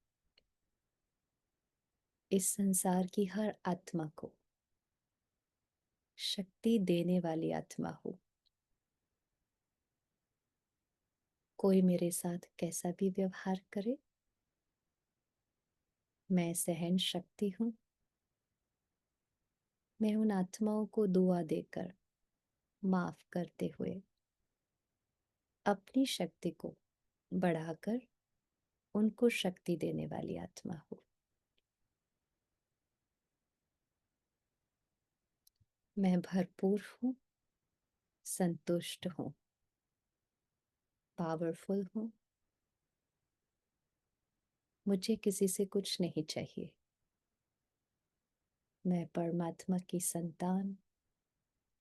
इस संसार की हर आत्मा को शक्ति देने वाली आत्मा हूँ। कोई मेरे साथ कैसा भी व्यवहार करे, मैं सहन शक्ति हूँ। मैं उन आत्माओं को दुआ देकर माफ करते हुए अपनी शक्ति को बढ़ाकर उनको शक्ति देने वाली आत्मा हूँ। मैं भरपूर हूँ, संतुष्ट हूँ, पावरफुल हूँ। मुझे किसी से कुछ नहीं चाहिए। मैं परमात्मा की संतान,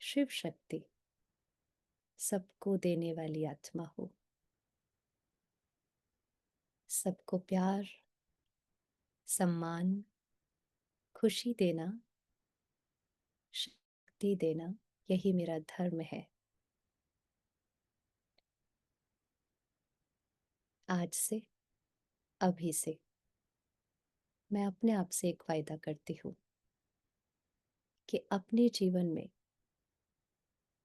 शिव शक्ति, सबको देने वाली आत्मा हूँ। सबको प्यार, सम्मान, खुशी देना, शक्ति देना, यही मेरा धर्म है। आज से, अभी से मैं अपने आप से एक वायदा करती हूँ कि अपने जीवन में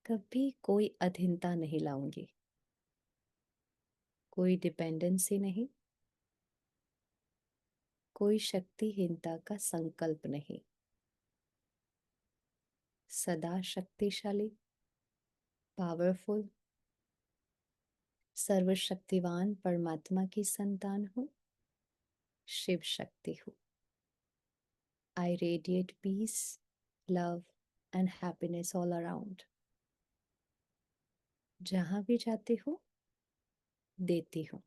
कभी कोई अधीनता नहीं लाऊंगी, कोई डिपेंडेंसी नहीं, कोई शक्तिहीनता का संकल्प नहीं। सदा शक्तिशाली, पावरफुल, सर्वशक्तिवान परमात्मा की संतान हूँ, शिव शक्ति हूँ। I radiate peace, love and happiness all around. जहां भी जाती हूँ, देती हूँ।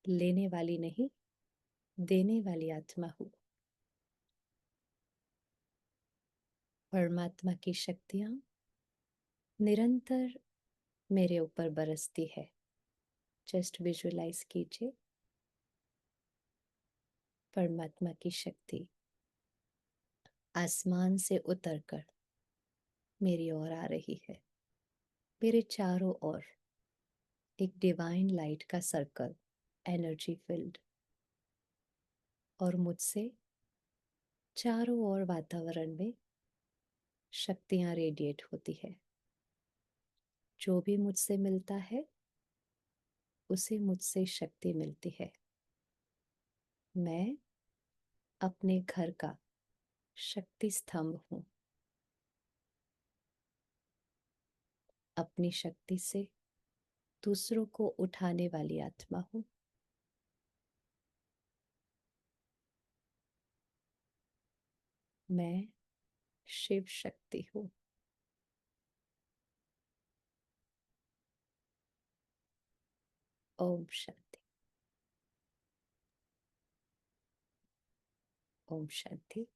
लेने वाली नहीं, देने वाली आत्मा हूँ। परमात्मा की शक्तियां निरंतर मेरे ऊपर बरसती है। जस्ट विजुअलाइज कीजिए, परमात्मा की शक्ति आसमान से उतरकर मेरी ओर आ रही है। मेरे चारों ओर एक डिवाइन लाइट का सर्कल, एनर्जी फील्ड, और मुझसे चारों ओर वातावरण में शक्तियां रेडिएट होती है। जो भी मुझसे मिलता है उसे मुझसे शक्ति मिलती है। मैं अपने घर का शक्ति स्तंभ हूँ। अपनी शक्ति से दूसरों को उठाने वाली आत्मा हूँ। मैं शिव शक्ति हूँ। ओम शांति। ओम शांति।